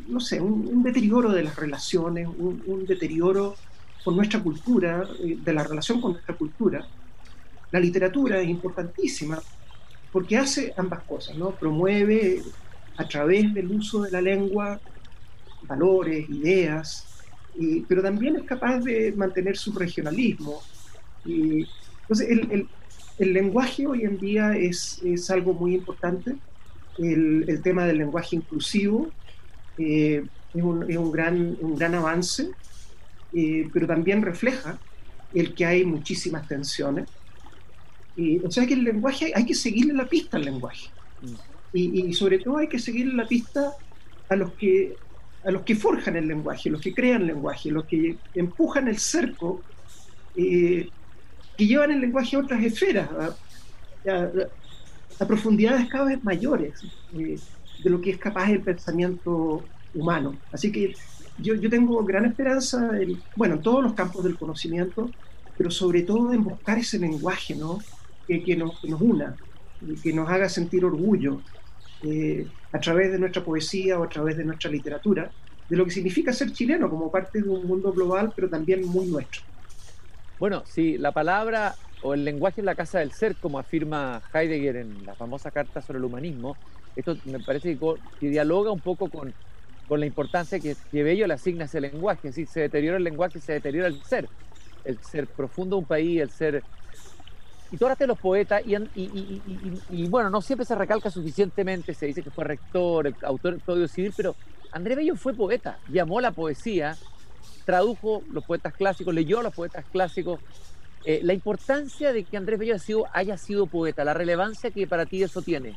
no sé, un deterioro de las relaciones, un deterioro con nuestra cultura, de la relación con nuestra cultura. La literatura es importantísima porque hace ambas cosas, ¿no? Promueve a través del uso de la lengua valores, ideas, pero también es capaz de mantener su regionalismo. Entonces, el lenguaje hoy en día es algo muy importante. El tema del lenguaje inclusivo es un gran avance, pero también refleja el que hay muchísimas tensiones. O sea que el lenguaje, hay que seguirle la pista al lenguaje. Y sobre todo hay que seguirle la pista a los que forjan el lenguaje, los que crean el lenguaje, los que empujan el cerco, que llevan el lenguaje a otras esferas, a profundidades cada vez mayores de lo que es capaz el pensamiento humano. Así que yo tengo gran esperanza en todos los campos del conocimiento, pero sobre todo en buscar ese lenguaje, ¿no?, que nos una, que nos haga sentir orgullo a través de nuestra poesía o a través de nuestra literatura, de lo que significa ser chileno como parte de un mundo global, pero también muy nuestro. Bueno, si la palabra o el lenguaje es la casa del ser, como afirma Heidegger en la famosa Carta sobre el Humanismo, esto me parece que dialoga un poco con la importancia que Bello le asigna a ese lenguaje. Es decir, se deteriora el lenguaje, se deteriora el ser profundo de un país, el ser... Y tú hablaste de los poetas y bueno, no siempre se recalca suficientemente, se dice que fue rector, autor del Código Civil, pero Andrés Bello fue poeta, llamó la poesía, tradujo los poetas clásicos, leyó a los poetas clásicos. La importancia de que Andrés Bello haya sido poeta, la relevancia que para ti eso tiene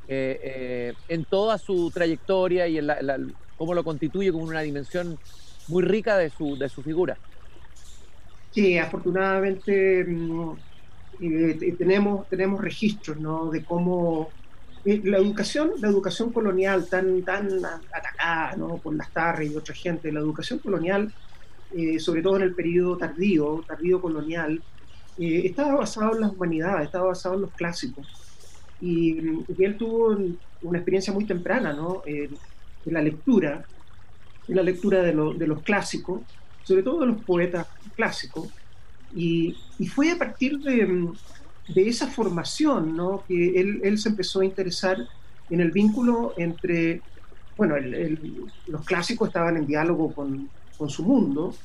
en toda su trayectoria y cómo lo constituye como una dimensión muy rica de su figura. Sí, afortunadamente tenemos registros, ¿no?, de cómo la educación colonial tan atacada, ¿no?, por Lastarria y otra gente, la educación colonial, sobre todo en el periodo tardío colonial, estaba basado en las humanidades, estaba basado en los clásicos. Y él tuvo una experiencia muy temprana, ¿no?, en la lectura de los clásicos, sobre todo de los poetas clásicos. Y fue a partir de esa formación, ¿no?, que él se empezó a interesar en el vínculo entre, bueno, los clásicos estaban en diálogo con su mundo,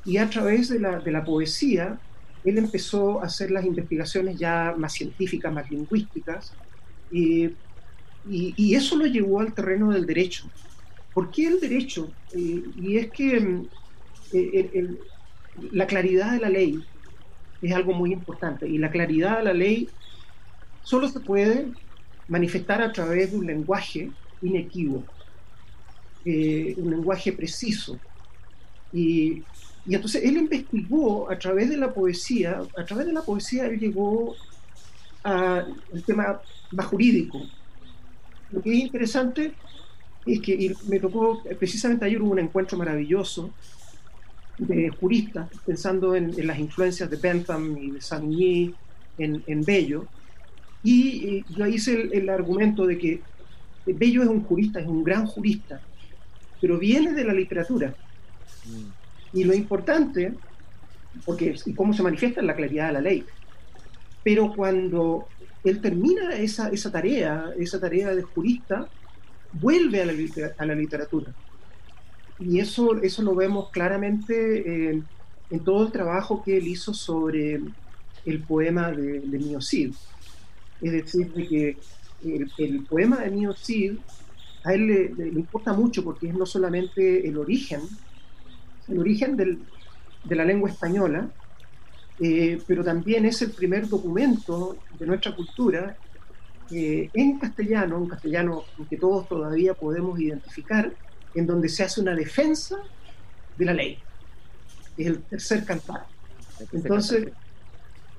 y a través de la poesía, él empezó a hacer las investigaciones ya más científicas, más lingüísticas, y eso lo llevó al terreno del derecho. ¿Por qué el derecho? Y es que la claridad de la ley es algo muy importante, y la claridad de la ley solo se puede manifestar a través de un lenguaje inequívoco, un lenguaje preciso. Y entonces él investigó a través de la poesía él llegó al tema más jurídico. Lo que es interesante es que me tocó, precisamente ayer hubo un encuentro maravilloso de juristas, pensando en las influencias de Bentham y de Savigny en Bello, y yo hice el argumento de que Bello es un jurista, es un gran jurista, pero viene de la literatura. Y lo importante, y cómo se manifiesta en la claridad de la ley, pero cuando él termina esa tarea de jurista, vuelve a la literatura. Y eso lo vemos claramente en todo el trabajo que él hizo sobre el poema de Mio Cid. Es decir, de que el poema de Neo Cid, a él le importa mucho porque es no solamente el origen de la lengua española, pero también es el primer documento de nuestra cultura en castellano que todos todavía podemos identificar, en donde se hace una defensa de la ley. Es el tercer cantar. Entonces,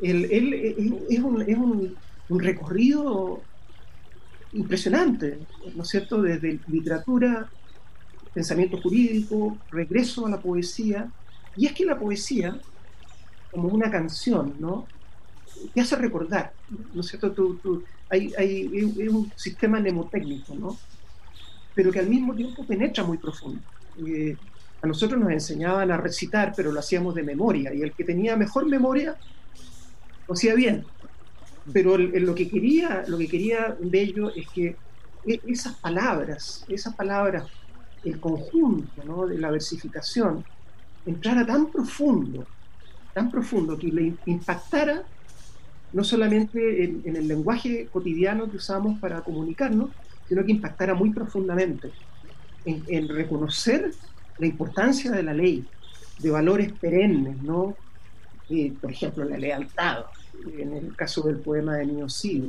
él es un recorrido impresionante, ¿no es cierto?, desde literatura, pensamiento jurídico, regreso a la poesía. Y es que la poesía, como una canción, ¿no?, te hace recordar, ¿no es cierto? Es un sistema mnemotécnico, ¿no?, pero que al mismo tiempo penetra muy profundo. A nosotros nos enseñaban a recitar, pero lo hacíamos de memoria, y el que tenía mejor memoria lo hacía bien. Pero lo que quería Bello es que esas palabras, el conjunto, ¿no?, de la versificación, entrara tan profundo que le impactara no solamente en el lenguaje cotidiano que usamos para comunicarnos, sino que impactara muy profundamente en reconocer la importancia de la ley, de valores perennes, ¿no? Por ejemplo, la lealtad, en el caso del poema de Neo Cid,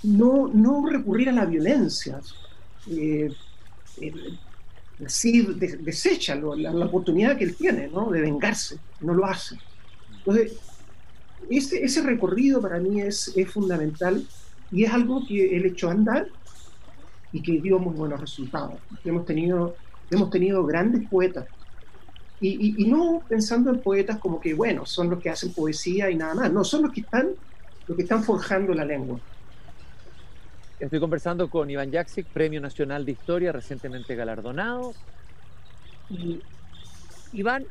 no recurrir a la violencia. Cid desecha la oportunidad que él tiene, ¿no?, de vengarse, no lo hace. Entonces, ese recorrido para mí es fundamental, y es algo que él echó a andar y que dio muy buenos resultados. Hemos tenido grandes poetas, y no pensando en poetas como que, bueno, son los que hacen poesía y nada más. No, son los que están forjando la lengua. Estoy conversando con Iván Jaksic, Premio Nacional de Historia, recientemente galardonado. Y Iván,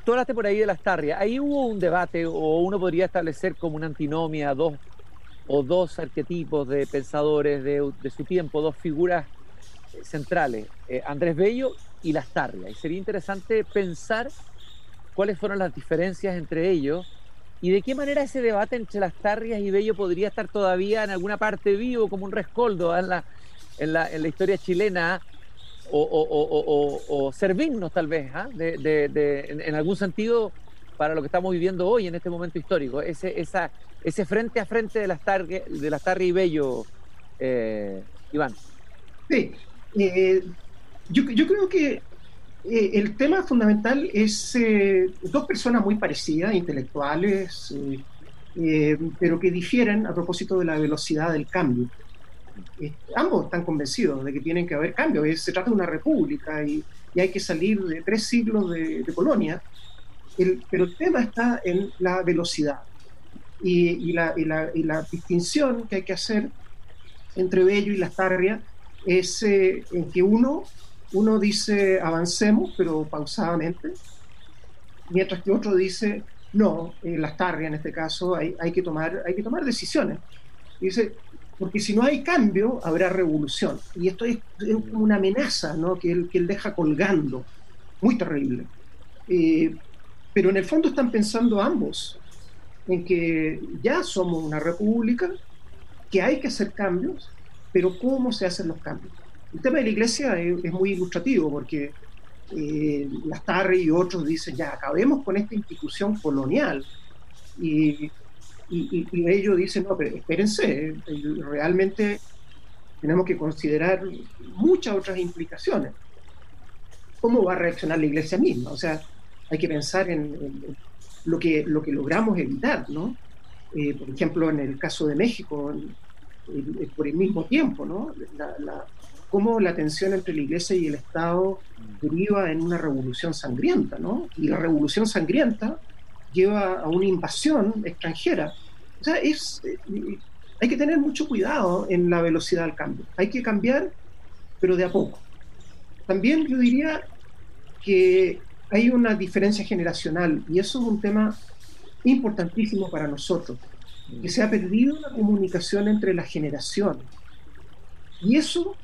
tú hablaste por ahí de Lastarria. Ahí hubo un debate, o uno podría establecer como una antinomia, dos arquetipos de pensadores de su tiempo, dos figuras centrales, Andrés Bello y Lastarria. Y sería interesante pensar cuáles fueron las diferencias entre ellos y de qué manera ese debate entre Lastarria y Bello podría estar todavía en alguna parte vivo, como un rescoldo en la historia chilena, o servirnos tal vez, en algún sentido para lo que estamos viviendo hoy en este momento histórico, ese frente a frente de Lastarria y Bello, Iván. Sí, yo creo que el tema fundamental es dos personas muy parecidas, intelectuales, pero que difieren a propósito de la velocidad del cambio. Ambos están convencidos de que tienen que haber cambios. Se trata de una república y hay que salir de 3 siglos de colonia, pero el tema está en la velocidad y la distinción que hay que hacer entre Bello y Lastarria es en que uno dice avancemos, pero pausadamente, mientras que otro dice no, Lastarria en este caso hay que tomar decisiones. Y dice, porque si no hay cambio, habrá revolución. Y esto es como una amenaza, ¿no?, que él deja colgando, muy terrible. Pero en el fondo están pensando ambos en que ya somos una república, que hay que hacer cambios, pero ¿cómo se hacen los cambios? El tema de la iglesia es muy ilustrativo, porque Lastarria y otros dicen, ya, acabemos con esta institución colonial. Y ellos dicen, no, pero espérense, realmente tenemos que considerar muchas otras implicaciones. ¿Cómo va a reaccionar la iglesia misma? O sea, hay que pensar en lo que logramos evitar, ¿no? Por ejemplo, en el caso de México, por el mismo tiempo, ¿no?, cómo la tensión entre la iglesia y el Estado deriva en una revolución sangrienta, ¿no? Y la revolución sangrienta lleva a una invasión extranjera. O sea, hay que tener mucho cuidado en la velocidad del cambio. Hay que cambiar, pero de a poco. También yo diría que hay una diferencia generacional, y eso es un tema importantísimo para nosotros, que se ha perdido la comunicación entre las generaciones. Y eso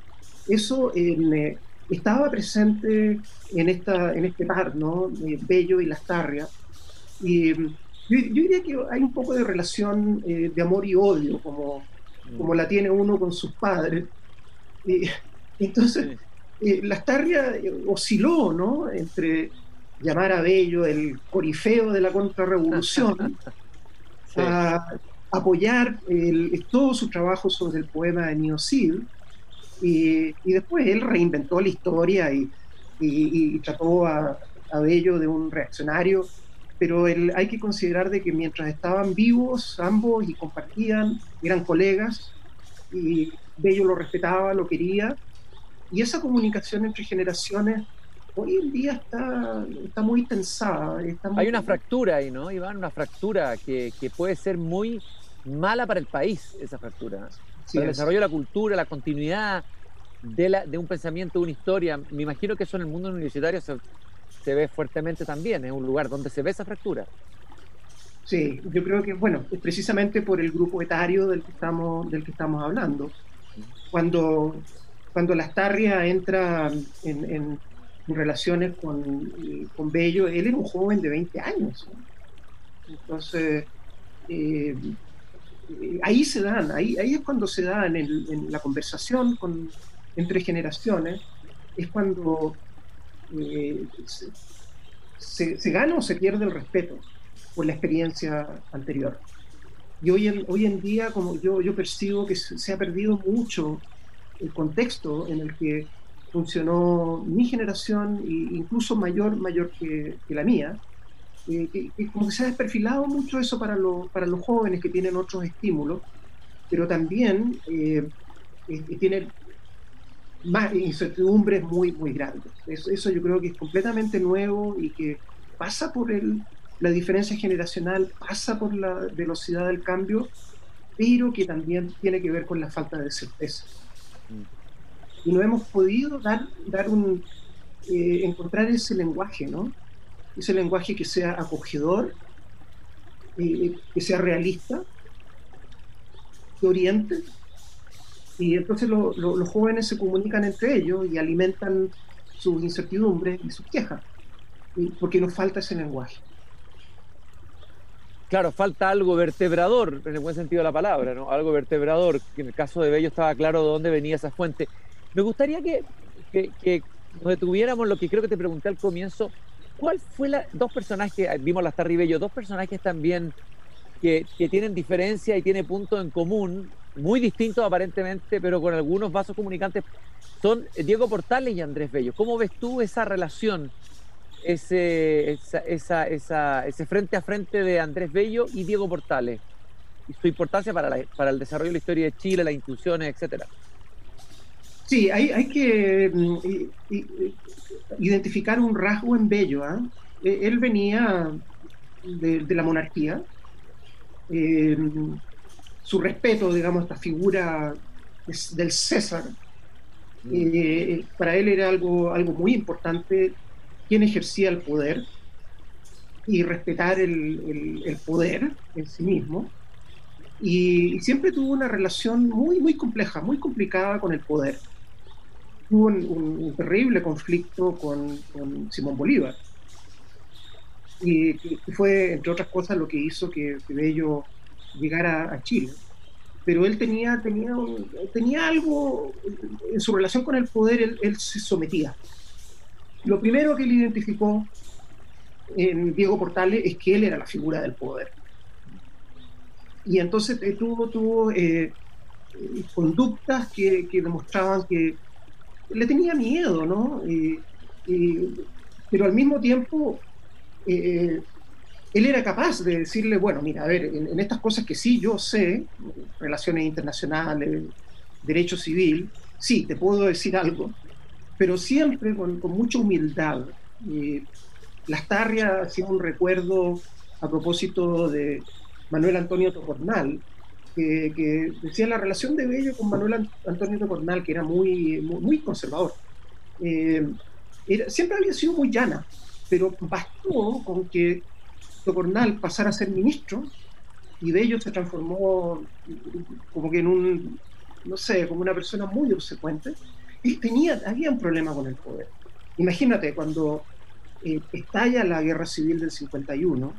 estaba presente en este par, ¿no?, Bello y Lastarria, yo diría que hay un poco de relación de amor y odio, como la tiene uno con sus padres. Entonces, Lastarria osciló, ¿no?, entre llamar a Bello el corifeo de la contrarrevolución, Sí. a apoyar todo su trabajo sobre el poema de Nio Cid, y después él reinventó la historia y trató a Bello de un reaccionario, pero hay que considerar de que mientras estaban vivos ambos y compartían, eran colegas, y Bello lo respetaba, lo quería, y esa comunicación entre generaciones hoy en día está muy tensada. Hay una fractura ahí, ¿no, Iván? Una fractura que puede ser muy mala para el país, esa fractura. Sí, Para el desarrollo de la cultura, la continuidad de un pensamiento, de una historia. Me imagino que eso en el mundo universitario se ve fuertemente también. Es un lugar donde se ve esa fractura. Sí, yo creo que, bueno, es precisamente por el grupo etario del que estamos hablando. Cuando Lastarria entra en relaciones con Bello, él era un joven de 20 años, ¿no? Entonces, ahí es cuando se dan en la conversación entre generaciones, es cuando se gana o se pierde el respeto por la experiencia anterior. Y hoy en día, como yo percibo que se ha perdido mucho el contexto en el que funcionó mi generación, e incluso mayor que la mía, que como que se ha desperfilado mucho eso para los jóvenes que tienen otros estímulos, pero también tienen más incertidumbres muy, muy grandes. Eso yo creo que es completamente nuevo y que pasa por la diferencia generacional, pasa por la velocidad del cambio, pero que también tiene que ver con la falta de certeza. Y no hemos podido encontrar ese lenguaje, ¿no? Ese lenguaje que sea acogedor, que sea realista, que oriente. Y entonces los jóvenes se comunican entre ellos y alimentan sus incertidumbres y sus quejas, porque nos falta ese lenguaje. Claro, falta algo vertebrador, en el buen sentido de la palabra, ¿no? Algo vertebrador, que en el caso de Bello estaba claro de dónde venía esa fuente. Me gustaría que nos detuviéramos lo que creo que te pregunté al comienzo. ¿Cuál fue dos personajes, vimos Lastarria y Bello, dos personajes también que tienen diferencia y tienen puntos en común, muy distintos aparentemente, pero con algunos vasos comunicantes, son Diego Portales y Andrés Bello? ¿Cómo ves tú esa relación, ese frente a frente de Andrés Bello y Diego Portales, y su importancia para el desarrollo de la historia de Chile, las instituciones, etcétera? Sí, hay que identificar un rasgo en Bello, ¿eh? Él venía de la monarquía. Su respeto, digamos, a esta figura del César, para él era algo muy importante, quien ejercía el poder y respetar el poder en sí mismo. Y siempre tuvo una relación muy, muy compleja, muy complicada con el poder. Tuvo un terrible conflicto con Simón Bolívar, y que fue, entre otras cosas, lo que hizo que Bello llegara a Chile. Pero él tenía algo en su relación con el poder. Él se sometía. Lo primero que él identificó en Diego Portales es que él era la figura del poder. Y entonces tuvo conductas que demostraban que le tenía miedo, ¿no? Pero al mismo tiempo él era capaz de decirle, bueno, mira, a ver, en estas cosas que sí yo sé, relaciones internacionales, derecho civil, sí, te puedo decir algo, pero siempre con mucha humildad. Lastarria hacía un recuerdo a propósito de Manuel Antonio Tocornal, que decía la relación de Bello con Manuel Antonio Tocornal, que era muy, muy, muy conservador. Siempre había sido muy llana, pero bastó con que Tocornal pasara a ser ministro y Bello se transformó como que no sé, como una persona muy obsecuente. Había un problema con el poder. Imagínate, cuando estalla la guerra civil del 51,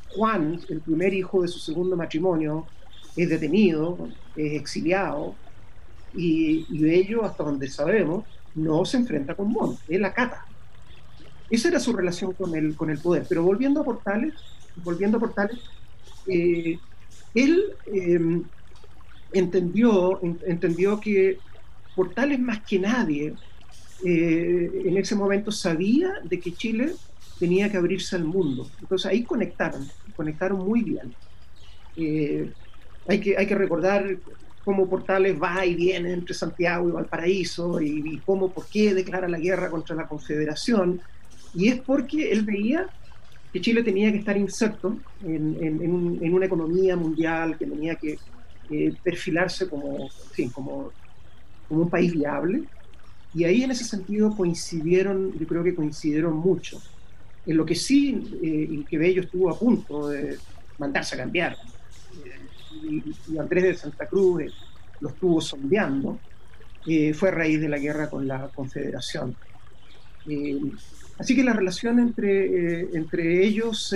Juan, el primer hijo de su segundo matrimonio, es detenido, es exiliado, y Bello, hasta donde sabemos, no se enfrenta con Montt, él acata. Esa era su relación con el poder. Pero volviendo a Portales, él entendió que Portales más que nadie en ese momento sabía de que Chile tenía que abrirse al mundo. Entonces ahí conectaron muy bien. Hay que recordar cómo Portales va y viene entre Santiago y Valparaíso y por qué declara la guerra contra la Confederación. Y es porque él veía que Chile tenía que estar inserto en una economía mundial, que tenía que perfilarse como un país viable. Y ahí en ese sentido yo creo que coincidieron mucho. En lo que sí, y que Bello estuvo a punto de mandarse a cambiar, y Andrés de Santa Cruz lo estuvo sondeando, fue a raíz de la guerra con la Confederación. Así que la relación entre ellos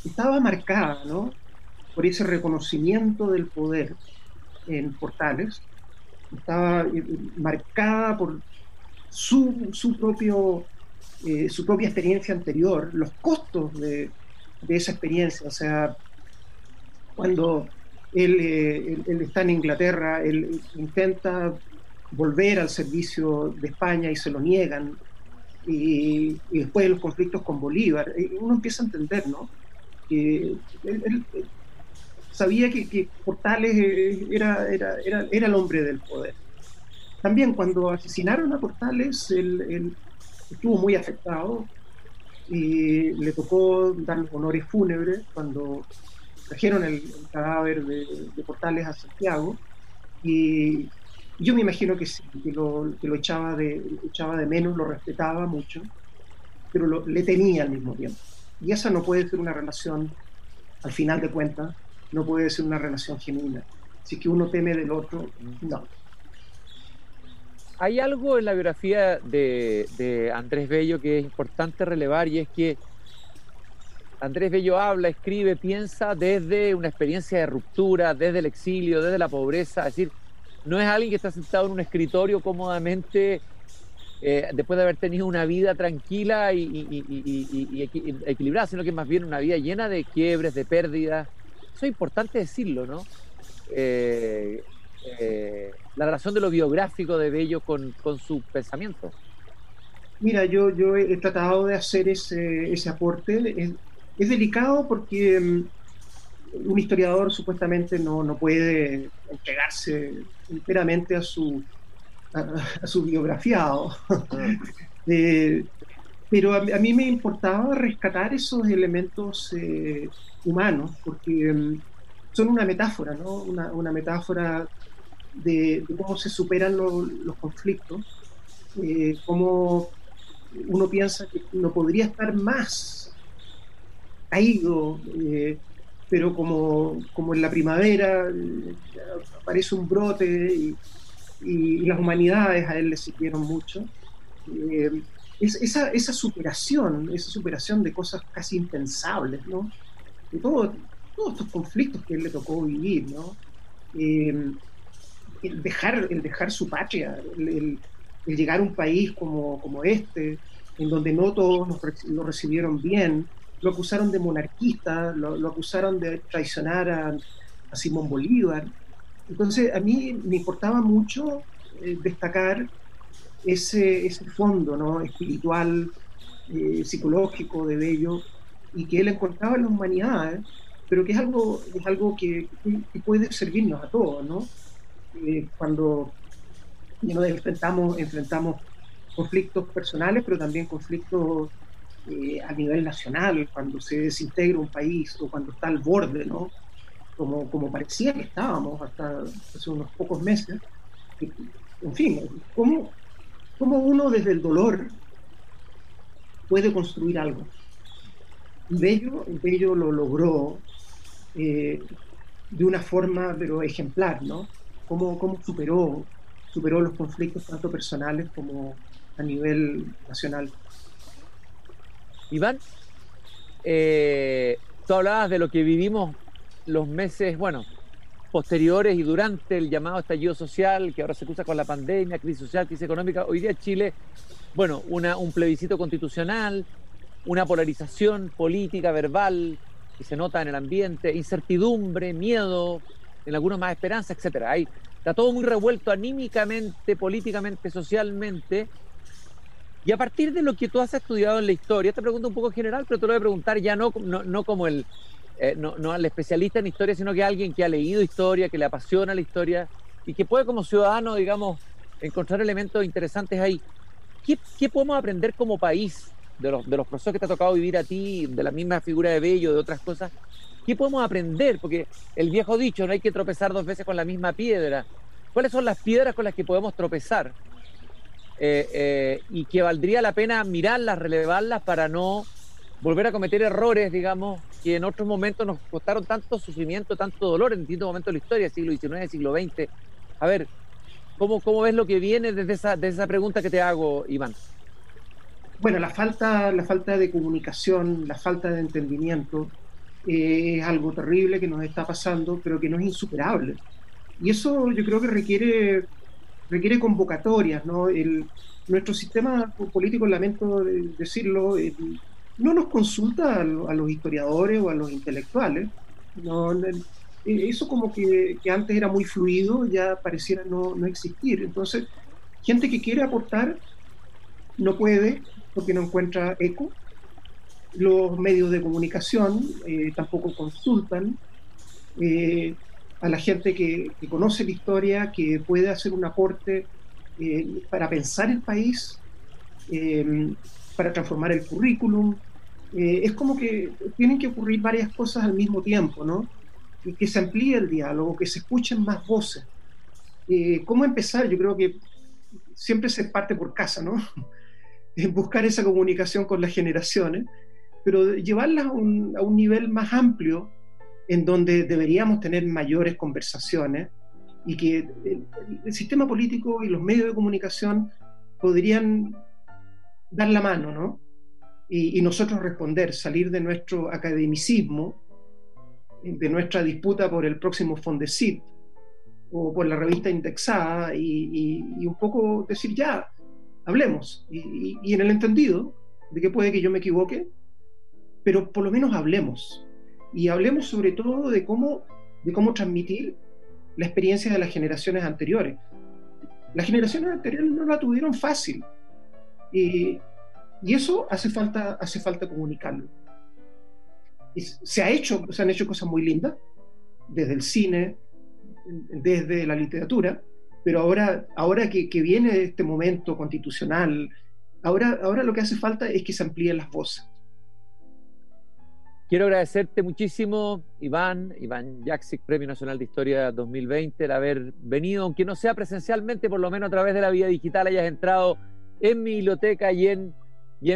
estaba marcada, ¿no?, por ese reconocimiento del poder en Portales, estaba marcada por su propia experiencia anterior, los costos de esa experiencia. O sea, cuando él está en Inglaterra, él intenta volver al servicio de España y se lo niegan, y después de los conflictos con Bolívar, uno empieza a entender, ¿no?, que él sabía que Portales era el hombre del poder. También cuando asesinaron a Portales, él estuvo muy afectado y le tocó dar los honores fúnebres cuando trajeron el cadáver de Portales a Santiago, y yo me imagino que sí, que lo echaba de menos, lo respetaba mucho, pero le temía al mismo tiempo. Y esa no puede ser una relación, al final de cuentas, no puede ser una relación genuina. Si que uno teme del otro, no. Hay algo en la biografía de Andrés Bello que es importante relevar, y es que Andrés Bello habla, escribe, piensa desde una experiencia de ruptura, desde el exilio, desde la pobreza. Es decir, no es alguien que está sentado en un escritorio cómodamente después de haber tenido una vida tranquila y equilibrada, sino que más bien una vida llena de quiebres, de pérdidas. Eso es importante decirlo, ¿no? La relación de lo biográfico de Bello con su pensamiento. Mira, yo he tratado de hacer ese aporte. Es delicado porque un historiador supuestamente no puede entregarse enteramente a su biografiado. Pero a mí me importaba rescatar esos elementos humanos, porque son una metáfora, ¿no? Una metáfora de cómo se superan los conflictos, cómo uno piensa que no podría estar más caído, pero como en la primavera aparece un brote y las humanidades a él le sirvieron mucho. Esa superación de cosas casi impensables, ¿no? De todos estos conflictos que él le tocó vivir, ¿no? El dejar su patria, el llegar a un país como este, en donde no todos lo recibieron bien, lo acusaron de monarquista, lo acusaron de traicionar a Simón Bolívar. Entonces a mí me importaba mucho destacar ese fondo, ¿no?, espiritual, psicológico de Bello, y que él encontraba en la humanidad, pero que es algo que puede servirnos a todos, ¿no? Cuando nos enfrentamos conflictos personales, pero también conflictos a nivel nacional, cuando se desintegra un país o cuando está al borde, ¿no?, como parecía que estábamos hasta hace unos pocos meses. En fin, ¿cómo uno desde el dolor puede construir algo? Bello lo logró de una forma pero ejemplar, ¿no? Cómo superó los conflictos tanto personales como a nivel nacional. Iván, tú hablabas de lo que vivimos los meses, bueno, posteriores y durante el llamado estallido social, que ahora se cruza con la pandemia, crisis social, crisis económica. Hoy día Chile, bueno, un plebiscito constitucional, una polarización política, verbal, que se nota en el ambiente, incertidumbre, miedo, en algunos más esperanza, etcétera. Está todo muy revuelto anímicamente, políticamente, socialmente. Y a partir de lo que tú has estudiado en la historia, esta pregunta un poco general, pero te lo voy a preguntar ya no como no al especialista en historia, sino que a alguien que ha leído historia, que le apasiona la historia y que puede como ciudadano, digamos, encontrar elementos interesantes ahí. ¿Qué podemos aprender como país de los procesos que te ha tocado vivir a ti, de la misma figura de Bello, de otras cosas? ¿Qué podemos aprender? Porque el viejo dicho, no hay que tropezar 2 veces con la misma piedra. ¿Cuáles son las piedras con las que podemos tropezar? Y que valdría la pena mirarlas, relevarlas para no volver a cometer errores, digamos, que en otros momentos nos costaron tanto sufrimiento, tanto dolor en distintos momentos de la historia, siglo XIX, siglo XX. A ver, ¿cómo ves lo que viene desde esa pregunta que te hago, Iván? Bueno, la falta de comunicación, la falta de entendimiento es algo terrible que nos está pasando, pero que no es insuperable. Y eso yo creo que requiere convocatorias, ¿no? Nuestro sistema político, lamento decirlo, no nos consulta a los historiadores o a los intelectuales. No, eso como que antes era muy fluido, ya pareciera no existir. Entonces, gente que quiere aportar no puede porque no encuentra eco. Los medios de comunicación tampoco consultan a la gente que conoce la historia, que puede hacer un aporte para pensar el país, para transformar el currículum. Es como que tienen que ocurrir varias cosas al mismo tiempo, ¿no? Y que se amplíe el diálogo, que se escuchen más voces. ¿Cómo empezar? Yo creo que siempre se parte por casa, ¿no? Buscar esa comunicación con las generaciones, pero llevarlas a un nivel más amplio, en donde deberíamos tener mayores conversaciones y que el sistema político y los medios de comunicación podrían dar la mano, ¿no? Y nosotros responder, salir de nuestro academicismo, de nuestra disputa por el próximo Fondesit o por la revista indexada y un poco decir ya, hablemos y en el entendido de que puede que yo me equivoque, pero por lo menos hablemos. Y hablemos sobre todo de cómo transmitir la experiencia de las generaciones anteriores. Las generaciones anteriores no la tuvieron fácil. Y eso hace falta comunicarlo. Y se han hecho cosas muy lindas, desde el cine, desde la literatura, pero ahora que viene este momento constitucional, ahora lo que hace falta es que se amplíen las voces. Quiero agradecerte muchísimo, Iván Jaksic, Premio Nacional de Historia 2020, el haber venido, aunque no sea presencialmente, por lo menos a través de la vía digital, hayas entrado en mi biblioteca y en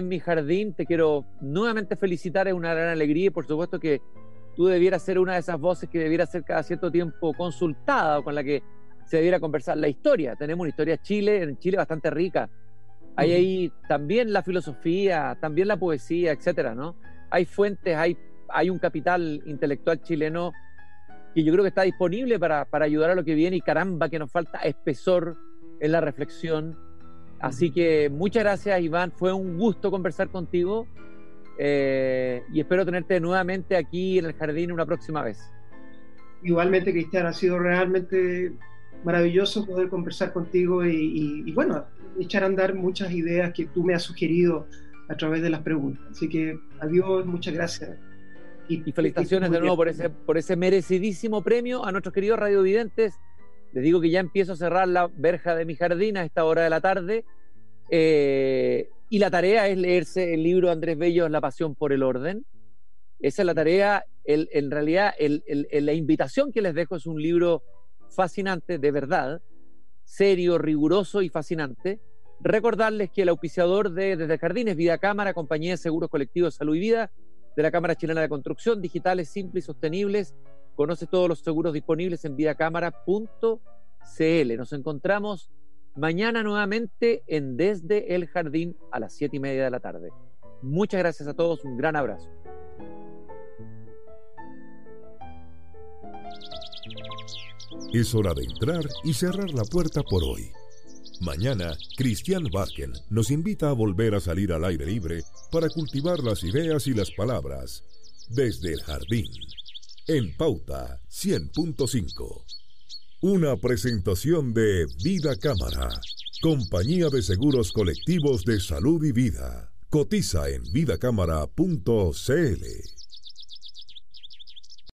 mi jardín. Te quiero nuevamente felicitar, es una gran alegría y por supuesto que tú debieras ser una de esas voces que debiera ser cada cierto tiempo consultada o con la que se debiera conversar. La historia, tenemos una historia en Chile bastante rica. Hay ahí también la filosofía, también la poesía, etcétera, ¿no? Hay fuentes, hay un capital intelectual chileno que yo creo que está disponible para ayudar a lo que viene y caramba que nos falta espesor en la reflexión. Así que muchas gracias, Iván, fue un gusto conversar contigo y espero tenerte nuevamente aquí en el jardín una próxima vez. Igualmente, Cristian, ha sido realmente maravilloso poder conversar contigo y bueno, echar a andar muchas ideas que tú me has sugerido a través de las preguntas. Así que adiós, muchas gracias. Y felicitaciones de nuevo por ese merecidísimo premio a nuestros queridos radiovidentes. Les digo que ya empiezo a cerrar la verja de mi jardín a esta hora de la tarde. Y la tarea es leerse el libro de Andrés Bello, La pasión por el orden. Esa es la tarea. En realidad, la invitación que les dejo es un libro fascinante, de verdad, serio, riguroso y fascinante. Recordarles que el auspiciador Desde el Jardín es Vida Cámara, compañía de seguros colectivos de salud y vida de la Cámara Chilena de Construcción, digitales, simples y sostenibles. Conoce todos los seguros disponibles en vidacámara.cl. Nos encontramos mañana nuevamente en Desde el Jardín a las 7:30 de la tarde. Muchas gracias a todos, un gran abrazo. Es hora de entrar y cerrar la puerta por hoy. Mañana, Christian Barken nos invita a volver a salir al aire libre para cultivar las ideas y las palabras desde el jardín, en Pauta 100.5. Una presentación de Vida Cámara, compañía de seguros colectivos de salud y vida. Cotiza en vidacámara.cl.